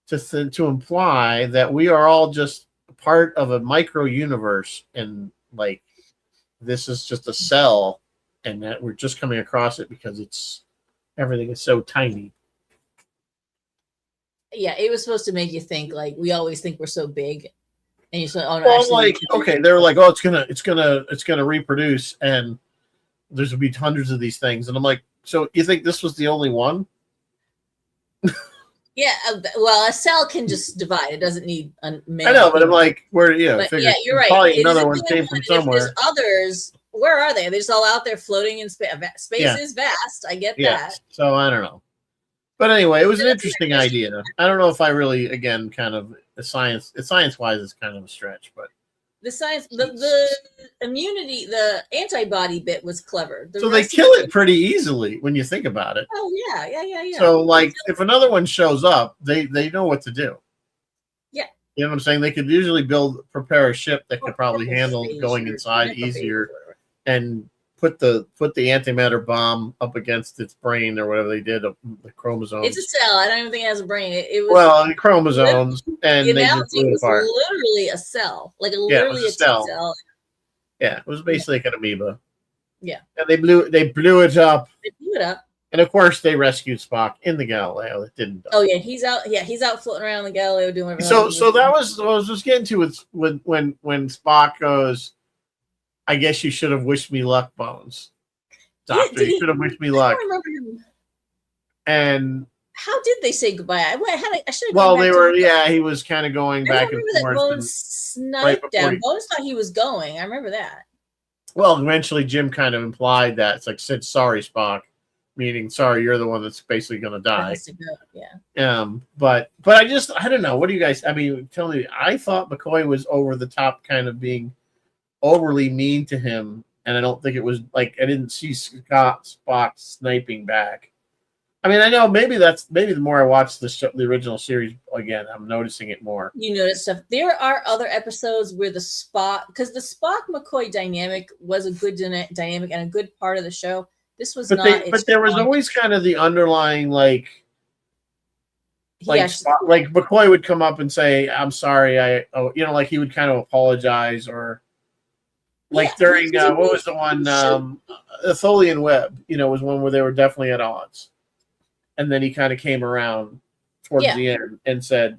to imply that we are all just part of a micro universe and like this is just a cell, and that we're just coming across it because everything is so tiny. Yeah, it was supposed to make you think like we always think we're so big, and you said, "Oh no!" Well, actually, like okay, they're like, "Oh, it's gonna reproduce, and there's gonna be hundreds of these things," and I'm like, "So you think this was the only one?" Yeah, well, a cell can just divide; it doesn't need. I know, but I'm like, where yeah, you're right. Probably another one came from somewhere. If there's others, where are they? They're just all out there floating in space. Space is vast. I get that. So I don't know. But anyway, it was an interesting idea. I don't know if I really, again, kind of science-wise, is kind of a stretch, but the science, the immunity, the antibody bit was clever. So they kill it pretty easily when you think about it. Oh yeah. So like, if another one shows up, they know what to do. Yeah. You know what I'm saying? They could usually prepare a ship that could probably handle going inside easier and put the antimatter bomb up against its brain or whatever they did, the chromosomes. It's a cell. I don't even think it has a brain. It was the chromosomes, and the they just blew it was apart. literally a cell, like literally a cell. Yeah, it was basically like an amoeba. Yeah, and they blew it up. They blew it up. And of course, they rescued Spock in the Galileo. It didn't. Oh yeah, he's out. Yeah, he's out floating around the Galileo doing So whatever. that was what I was just getting to. It's when Spock goes, I guess you should have wished me luck, Bones. Doctor, you should have wished me luck. I remember him. And how did they say goodbye? I should have. Well, they were. Yeah, he was kind of going back and forth. Bones sniped down. Bones thought he was going. I remember that. Well, eventually Jim kind of implied that it's like said, "Sorry, Spock," meaning sorry, you're the one that's basically going to die. Yeah. But I don't know. What do you guys? I mean, tell me. I thought McCoy was over the top, kind of being overly mean to him, and I don't think it was like I didn't see Spock sniping back. I mean, I know maybe the more I watch the original series again, I'm noticing it more. You notice stuff. There are other episodes where the Spock, because the Spock McCoy dynamic was a good dynamic and a good part of the show. This was not. But there was always kind of the underlying like McCoy would come up and say, "I'm sorry," like he would kind of apologize or. Like during what was the one? Tholian Web, was one where they were definitely at odds. And then he kind of came around towards the end and said,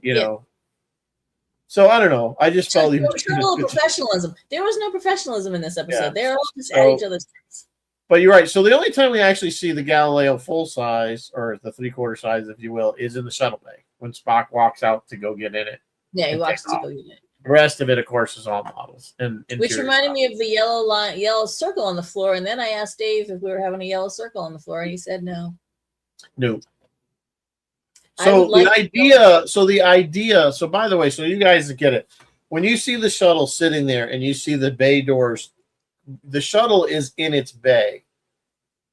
So I don't know. I just felt he was a little professionalism. There was no professionalism in this episode. Yeah. They're all just at each other's face. But you're right. So the only time we actually see the Galileo full size, or the 3/4 size, if you will, is in the shuttle bay when Spock walks out to go get in it. Yeah, he walks to go get it. The rest of it, of course, is all models. Which reminded me of the yellow circle on the floor. And then I asked Dave if we were having a yellow circle on the floor, and he said no. No. So the idea. So by the way, so you guys get it. When you see the shuttle sitting there and you see the bay doors, the shuttle is in its bay.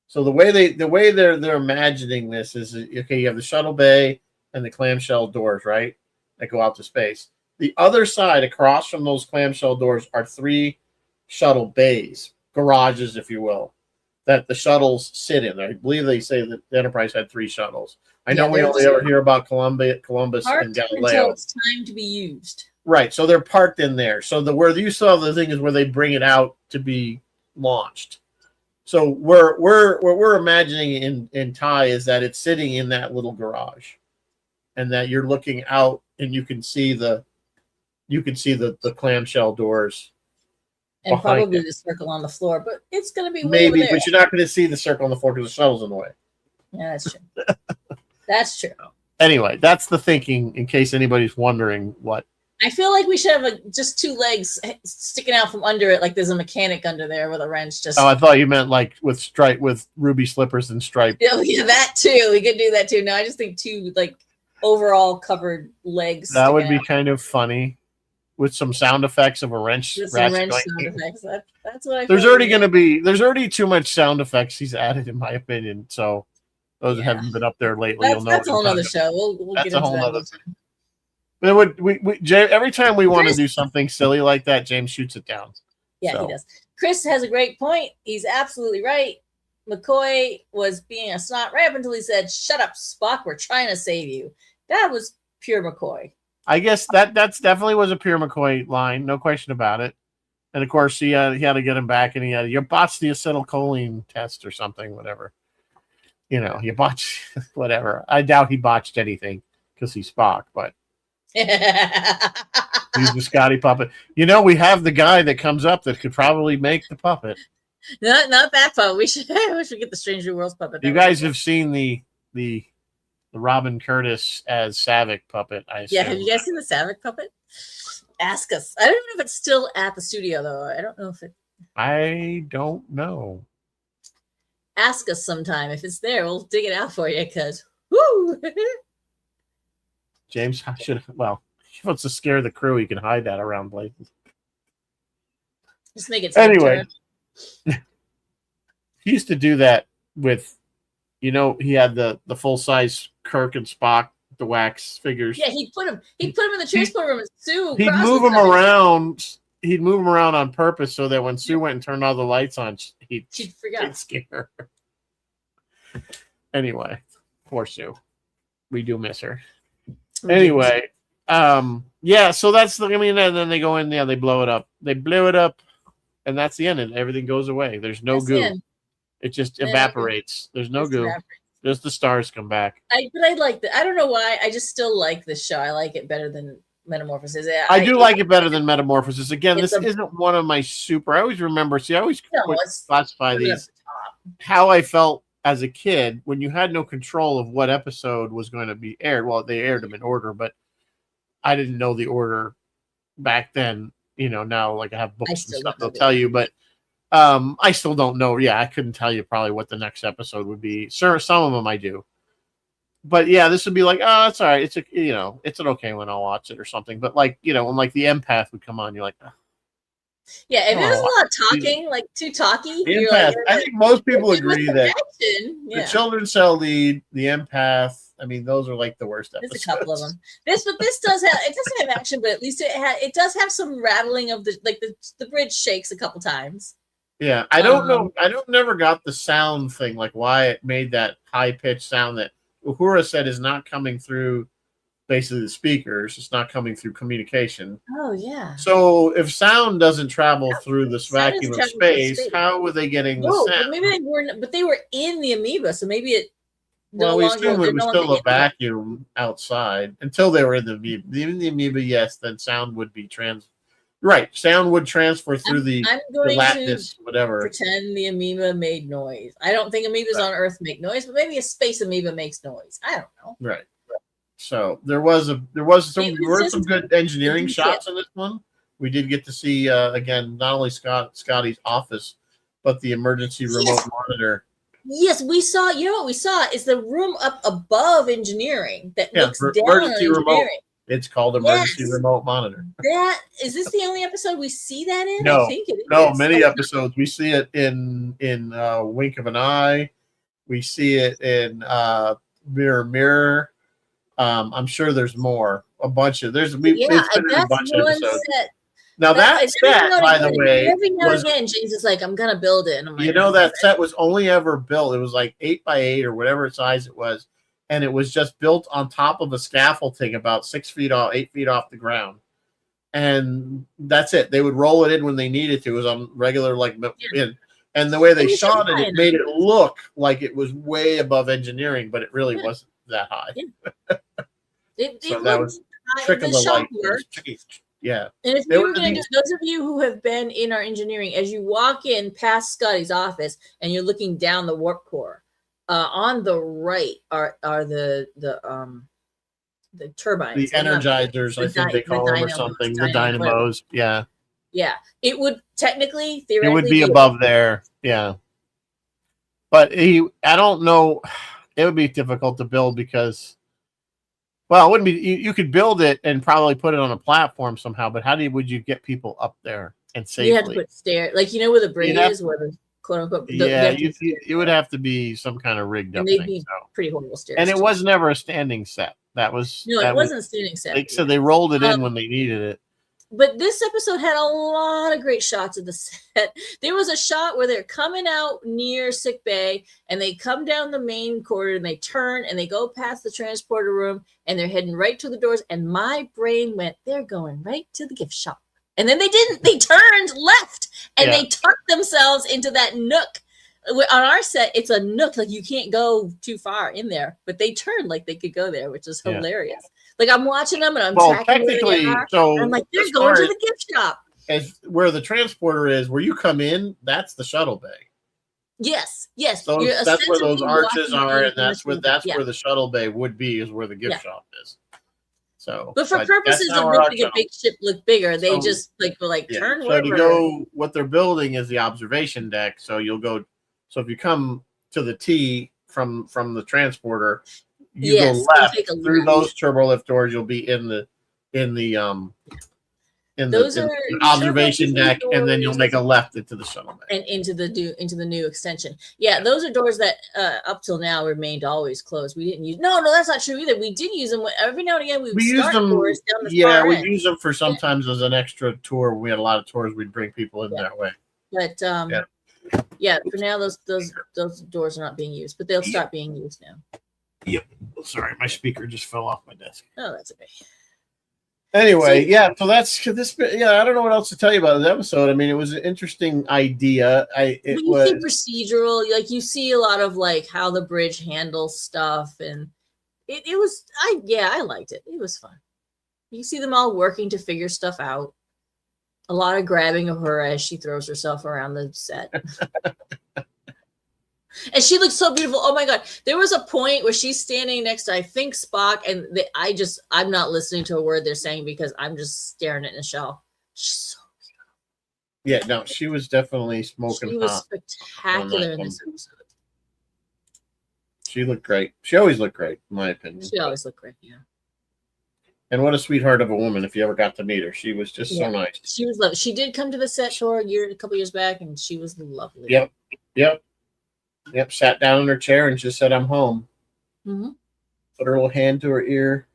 So the way they're imagining this is okay. You have the shuttle bay and the clamshell doors, right, that go out to space. The other side, across from those clamshell doors, are 3 shuttle bays, garages, if you will, that the shuttles sit in. I believe they say that the Enterprise had 3 shuttles. I know we only ever hear about Columbus and Galileo. Until it's time to be used. Right, so they're parked in there. So where you saw the thing is where they bring it out to be launched. So what we're imagining in TIE is that it's sitting in that little garage, and that you're looking out and you can see the clamshell doors. And probably it. the circle on the floor, but it's going to be way Maybe, over there. but you're not going to see the circle on the floor because the shuttle's in the way. Yeah, that's true. That's true. Anyway, that's the thinking. In case anybody's wondering what. I feel like we should have just two legs sticking out from under it, like there's a mechanic under there with a wrench. Just Oh, I thought you meant like with ruby slippers and stripe. Oh, yeah, that too. We could do that too. No, I just think two like overall covered legs. That would be out. kind of funny with some sound effects of a wrench. With some wrench sound effects. That's what I. There's already too much sound effects he's added, in my opinion. So those that haven't been up there lately, you'll know. That's a whole other show. We'll get into that. But every time we want to do something silly like that, James shoots it down. Yeah, he does. Chris has a great point. He's absolutely right. McCoy was being a snot right up until he said, "Shut up, Spock. We're trying to save you." That was pure McCoy. I guess that's definitely was a pure McCoy line, no question about it. And of course, he had to get him back, and you botched the acetylcholine test or something, whatever. You botched whatever. I doubt he botched anything because he's Spock, but. He's the Scotty puppet. We have the guy that comes up that could probably make the puppet. Not that puppet. We should get the Strange New Worlds puppet. You guys have seen the Robin Curtis as Savick puppet, I assume. Yeah, have you guys seen the Savick puppet? Ask us. I don't know if it's still at the studio though. I don't know if it. I don't know. Ask us sometime. If it's there, we'll dig it out for you. Because whoo. James should if he wants to scare the crew, he can hide that around places. Just make it anyway. He used to do that with, he had the full size Kirk and Spock, the wax figures. Yeah, he'd put him in the transport room and Sue. He'd move them around. He'd move them around on purpose so that when Sue went and turned all the lights on, she'd scare her. Anyway, poor Sue. We do miss her. Anyway, so that's and then they go in, they blow it up. They blew it up, and that's the end, and everything goes away. There's no goo. It just evaporates. There's no goo. Just the stars come back. But I like that. I don't know why. I just still like this show. I like it better than Metamorphosis. I do like it better than Metamorphosis. Again, this isn't one of my super. I always remember. I always classify these. How I felt as a kid when you had no control of what episode was going to be aired. Well, they aired them in order, but I didn't know the order back then. Now like I have books and stuff they'll tell you, but I still don't know. Yeah, I couldn't tell you probably what the next episode would be. Sure, some of them I do. But yeah, this would be like, oh, it's all right. It's it's an okay one. I'll watch it or something. But when like the empath would come on, you're like, oh. Yeah, if there's a lot of talking, like too talky. Empath. I think most people agree that the children's cell lead, the empath. I mean, those are like the worst episodes. There's a couple of them. This doesn't have action, but at least it does have some rattling of the bridge shakes a couple times. Yeah, I don't know. I never got the sound thing, like why it made that high pitched sound that Uhura said is not coming through. Basically, the speakers. It's not coming through communication. Oh yeah. So if sound doesn't travel through this vacuum of space, how were they getting the sound? But maybe they weren't. But they were in the amoeba, so maybe it. Well, we assume it was still a vacuum outside until they were in the amoeba. Even the amoeba, yes, then sound would be Right, sound would transfer through the lattice, whatever. Pretend the amoeba made noise. I don't think amoebas on Earth make noise, but maybe a space amoeba makes noise. I don't know. Right. So there were some good engineering shots in this one. We did get to see again not only Scotty's office, but the emergency remote monitor. Yes, we saw. You know what we saw is the room up above engineering that looks down on engineering. Remote. It's called emergency remote monitor. Is this the only episode we see that in? No, I think it is. No, many episodes. We see it in Wink of an Eye. We see it in Mirror Mirror. I'm sure there's more. A bunch of it's been in a bunch of episodes. Now that set, by the way, every now and again, James is like, "I'm gonna build it." And I'm like, that set was only ever built. It was like 8x8 or whatever size it was, and it was just built on top of a scaffolding about 8 feet off the ground, and that's it. They would roll it in when they needed to. It was on regular and the way they shot it, it made it look like it was way above engineering, but it really wasn't that high. It trick of the shop light. worked. Yeah. And if you were going to do, those of you who have been in our engineering, as you walk in past Scotty's office and you're looking down the warp core, on the right are the turbines, the energizers, I think they call them, or something. The dynamos. Yeah. Yeah. It would technically, It theoretically, would be above there. Yeah. But I don't know. It would be difficult to build because, well, it wouldn't be. You could build it and probably put it on a platform somehow. But would you get people up there and safely? You had to put stairs, like where the bridge is, where the quote unquote. You would have to be some kind of rigged up thing. Be pretty horrible stairs. And it was never a standing set. It wasn't a standing set. Like, so they rolled it in when they needed it. But this episode had a lot of great shots of the set. There was a shot where they're coming out near sick bay and they come down the main corridor and they turn and they go past the transporter room and they're heading right to the doors. And my brain went, they're going right to the gift shop. And then they didn't. They turned left and they tucked themselves into that nook. On our set, it's a nook. Like, you can't go too far in there. But they turned like they could go there, which is hilarious. Like, I'm watching them and I'm tracking where they are. So and I'm like, they're going to the gift shop. As where the transporter is, where you come in, that's the shuttle bay. Yes. So that's where those arches are, and that's where the shuttle bay would be, is where the gift shop is. So, but for purposes of making a big ship look bigger, they just turn. So to go, what they're building is the observation deck. So you'll go. So if you come to the T from the transporter, you go left through those turbolift doors. You'll be in the observation deck, and then you'll make a left into the shuttle bay and into the new extension. Yeah, those are doors that up till now remained always closed. We didn't use. No, that's not true either. We did use them every now and again. We used them. Doors down the far we end. use them for sometimes as an extra tour. We had a lot of tours. We'd bring people in that way. But for now those doors are not being used, but they'll start being used now. Yep. Sorry, my speaker just fell off my desk. Oh, that's okay. Anyway, so that's this. Yeah, I don't know what else to tell you about this episode. I mean, it was an interesting idea. It was procedural. Like, you see a lot of how the bridge handles stuff, and it was. I liked it. It was fun. You see them all working to figure stuff out. A lot of grabbing of her as she throws herself around the set. And she looks so beautiful. Oh my God. There was a point where she's standing next to, I think, Spock, and I'm not listening to a word they're saying because I'm just staring at Nichelle. She's so beautiful. Yeah, no, she was definitely smoking hot. She was spectacular in this episode. She looked great. She always looked great, in my opinion. She always looked great, yeah. And what a sweetheart of a woman, if you ever got to meet her. She was just so nice. She was lovely. She did come to the set tour a couple years back, and she was lovely. Yep. Sat down in her chair and just said, I'm home. Mm-hmm. Put her little hand to her ear.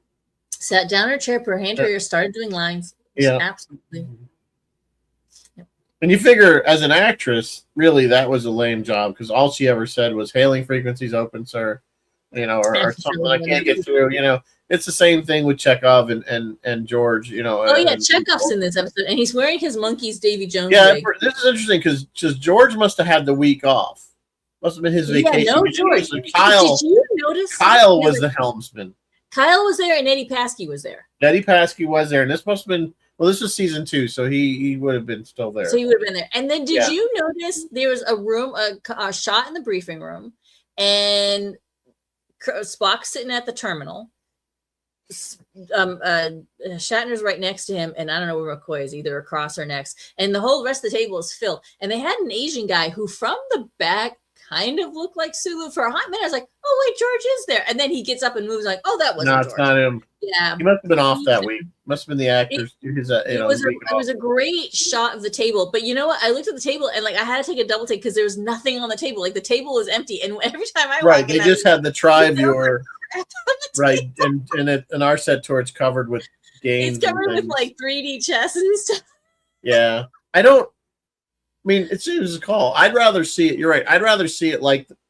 Sat down in her chair, put her hand to her ear, started doing lines. Yeah. Absolutely. Yep. And you figure, as an actress, really, that was a lame job, because all she ever said was, hailing frequencies open, sir. Or something I can't get through. It's the same thing with Chekhov and George. Chekhov's in this episode, and he's wearing his Monkey's Davy Jones wig. This is interesting because George must have had the week off. Must have been his vacation. No, George. So Kyle, did you notice? Kyle was the helmsman. Kyle was there, and Eddie Paskey was there. Eddie Paskey was there, and this must have been. Well, this was season 2, so he would have been still there. So he would have been there. And then did you notice there was a shot in the briefing room, and Spock's sitting at the terminal. Shatner's right next to him, and I don't know where McCoy is, either across or next. And the whole rest of the table is filled. And they had an Asian guy who, from the back, kind of looked like Sulu for a hot minute. I was like, oh wait, George is there. And then he gets up and moves like, oh, that wasn't George. It's not him. Yeah. He must have been off that week. Must have been the actors. It was a great shot of the table. But you know what? I looked at the table and I had to take a double take because there was nothing on the table. Like, the table was empty. And every time I walk in, they just had the tri-viewer. Right. And our set tour, it's covered with games. It's covered with 3D chess and stuff. Yeah. It seems a call. I'd rather see it. You're right. I'd rather see it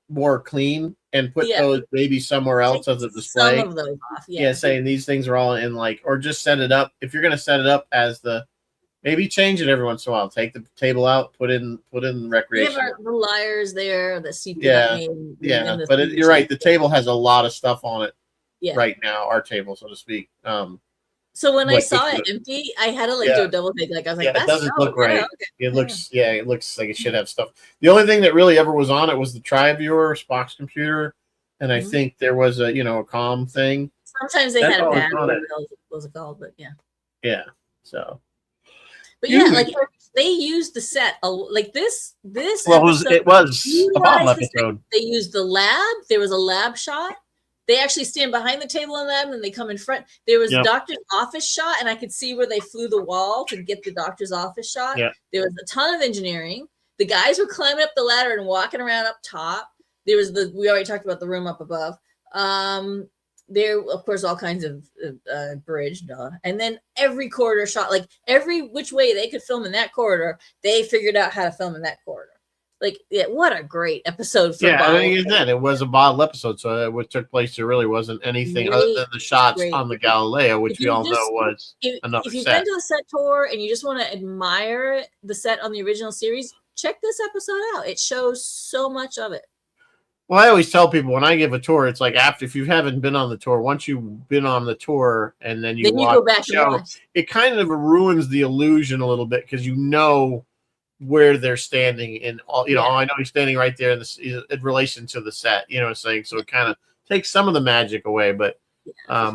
more clean and put those maybe somewhere else as a display. Some of those off. Yeah. Saying these things are all in or just set it up. If you're going to set it up as maybe change it every once in a while. Take the table out, put in recreation. We have the liars there, the CP. But you're right. The table has a lot of stuff on it right now. Our table, so to speak. So when I Like, saw it empty, I had to do a double take. Like I was like, yeah, it doesn't look right. Okay. It looks like it should have stuff. The only thing that really ever was on it was the TriViewer, Spock's computer, and I think there was a a comm thing. Sometimes they had a pad. What was it called? But yeah. Yeah. So. But yeah, like they used the set like this. Well, it was a bomb episode. They used the lab. There was a lab shot. They actually stand behind the table in the lab, and they come in front. There was a doctor's office shot, and I could see where they flew the wall to get the doctor's office shot. Yep. There was a ton of engineering. The guys were climbing up the ladder and walking around up top. There was we already talked about the room up above. There, of course, all kinds of bridge, and then every corridor shot, like every which way they could film in that corridor, they figured out how to film in that corridor. Like, yeah, what a great episode for I think it was a bottle episode, so what took place there really wasn't anything other than the shots on the Galileo, which we all know was another set. If you've been to the set tour and you just want to admire the set on the original series, check this episode out. It shows so much of it. Well, I always tell people when I give a tour, it's like if you haven't been on the tour, once you've been on the tour and then you watch go back the show, it kind of ruins the illusion a little bit because you know where they're standing in all. I know he's standing right there in relation to the set. You know what I'm saying? So it kind of takes some of the magic away. But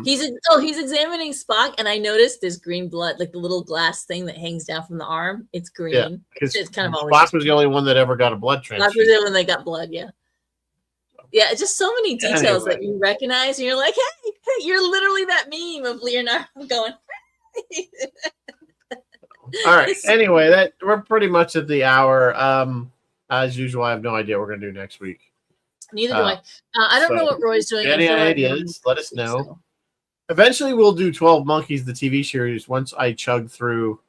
he's examining Spock, and I noticed there's green blood, like the little glass thing that hangs down from the arm. It's green. Yeah, it's kind of Spock was the only one that ever got a blood transfusion. Spock was the only one that got blood. Yeah. Yeah, just so many details that you recognize, and you're like, hey, you're literally that meme of Leonardo going. All right. Anyway, we're pretty much at the hour. As usual, I have no idea what we're gonna do next week. Neither do I. I don't know what Roy's doing. Any ideas? Let us know. So. Eventually, we'll do 12 Monkeys, the TV series, once I chug through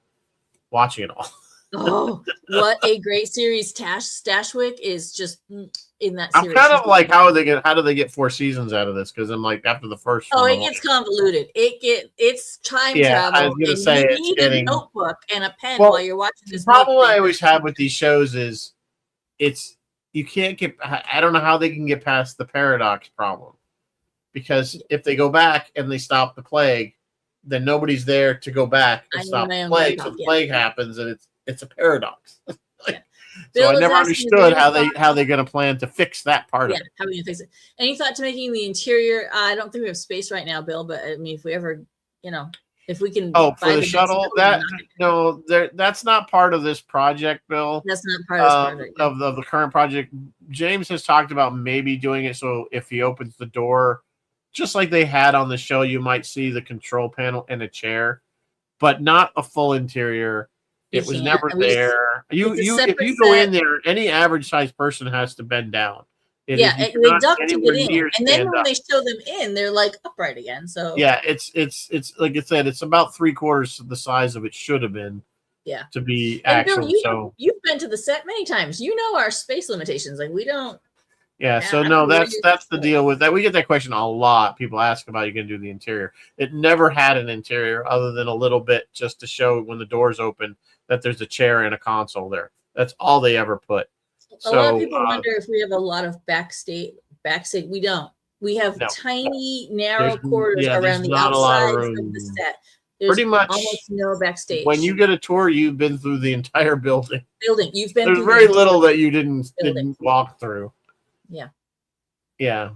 watching it all. Oh, what a great series! Stashwick is just in that series. I'm kind of like, how do they get 4 seasons out of this? Because I'm like, after the first one, it gets convoluted. It's time travel. I was gonna say you need a notebook and a pen while you're watching this. The problem I always have with these shows is you can't get. I don't know how they can get past the paradox problem, because if they go back and they stop the plague, then nobody's there to go back and stop the plague. So the plague happens, and it's a paradox. So I never understood how they're going to plan to fix that part of it. How are we going to fix it? Any thought to making the interior? I don't think we have space right now, Bill. But I mean, if we ever, if we can. Oh, for the shuttle, that's not part of this project, Bill. That's not part of this project of the current project. James has talked about maybe doing it so if he opens the door, just like they had on the show, you might see the control panel and a chair, but not a full interior. It was never there. If you go in there, any average sized person has to bend down. They duck to get in, and then when they show them in, they're like upright again. So it's like I said, it's about 3/4 of the size of it should have been. Yeah, to be actual. Bill, you've been to the set many times. You know our space limitations. Like we don't. Yeah, so no, that's the deal with that. We get that question a lot. People ask about you can do the interior. It never had an interior other than a little bit just to show when the doors open that there's a chair and a console there. That's all they ever put. A lot of people wonder if we have a lot of backstage. We don't. We have tiny, narrow corridors around the outside of the set. There's pretty much almost no backstage. When you get a tour, you've been through the entire building. You've been. There's very little that you didn't walk through. Yeah. Yeah.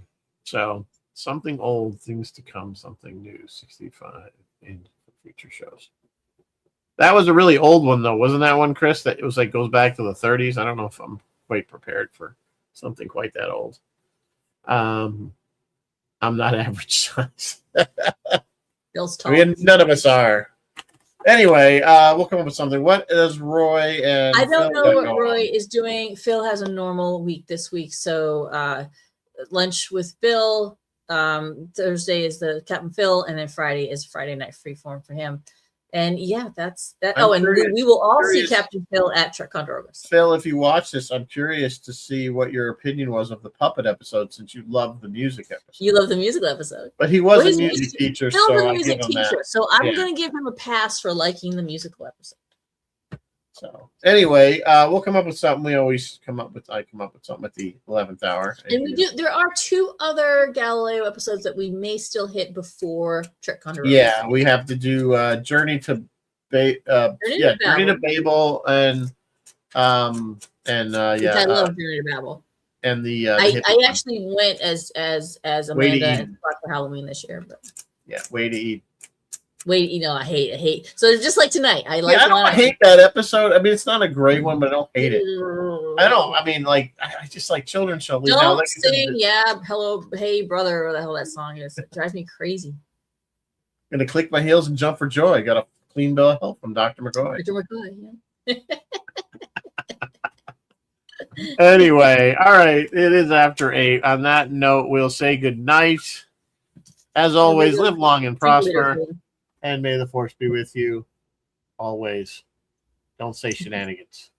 So something old, things to come, something new. 65 in future shows. That was a really old one, though, wasn't that one, Chris? That it was like goes back to the 30s. I don't know if I'm quite prepared for something quite that old. I'm not average size. Bill's tall. None of us are. Anyway, we'll come up with something. What is Roy and I don't know what Roy is doing. Phil has a normal week this week, so lunch with Bill. Thursday is the Captain Phil, and then Friday is Friday night freeform for him. And yeah, that's that. We will all see Captain Phil at Ticonderoga. Phil, if you watch this, I'm curious to see what your opinion was of the puppet episode, since you love the music episode. You love the musical episode, but he was a music teacher, so I'm going to give him a pass for liking the musical episode. So anyway, we'll come up with something. We always come up with. I come up with something at the 11th hour. And we do. There are 2 other Galileo episodes that we may still hit before Ticonderoga. Yeah, we have to do Journey to Journey to Babel and I love uh, Journey to Babel. and the I actually went as Amanda and for Halloween this year, but Way to Eat. I hate. So it's just like tonight. I don't hate that episode. I mean, it's not a great one, but I don't hate it. I don't. I mean, like, I just like children's show. Don't sing, hello, hey, brother, or the hell that song is. It drives me crazy. I'm gonna click my heels and jump for joy. Got a clean bill of health from Dr. McCoy. Anyway, all right. It is after 8. On that note, we'll say good night. As always, live long and prosper. And may the force be with you always. Don't say shenanigans.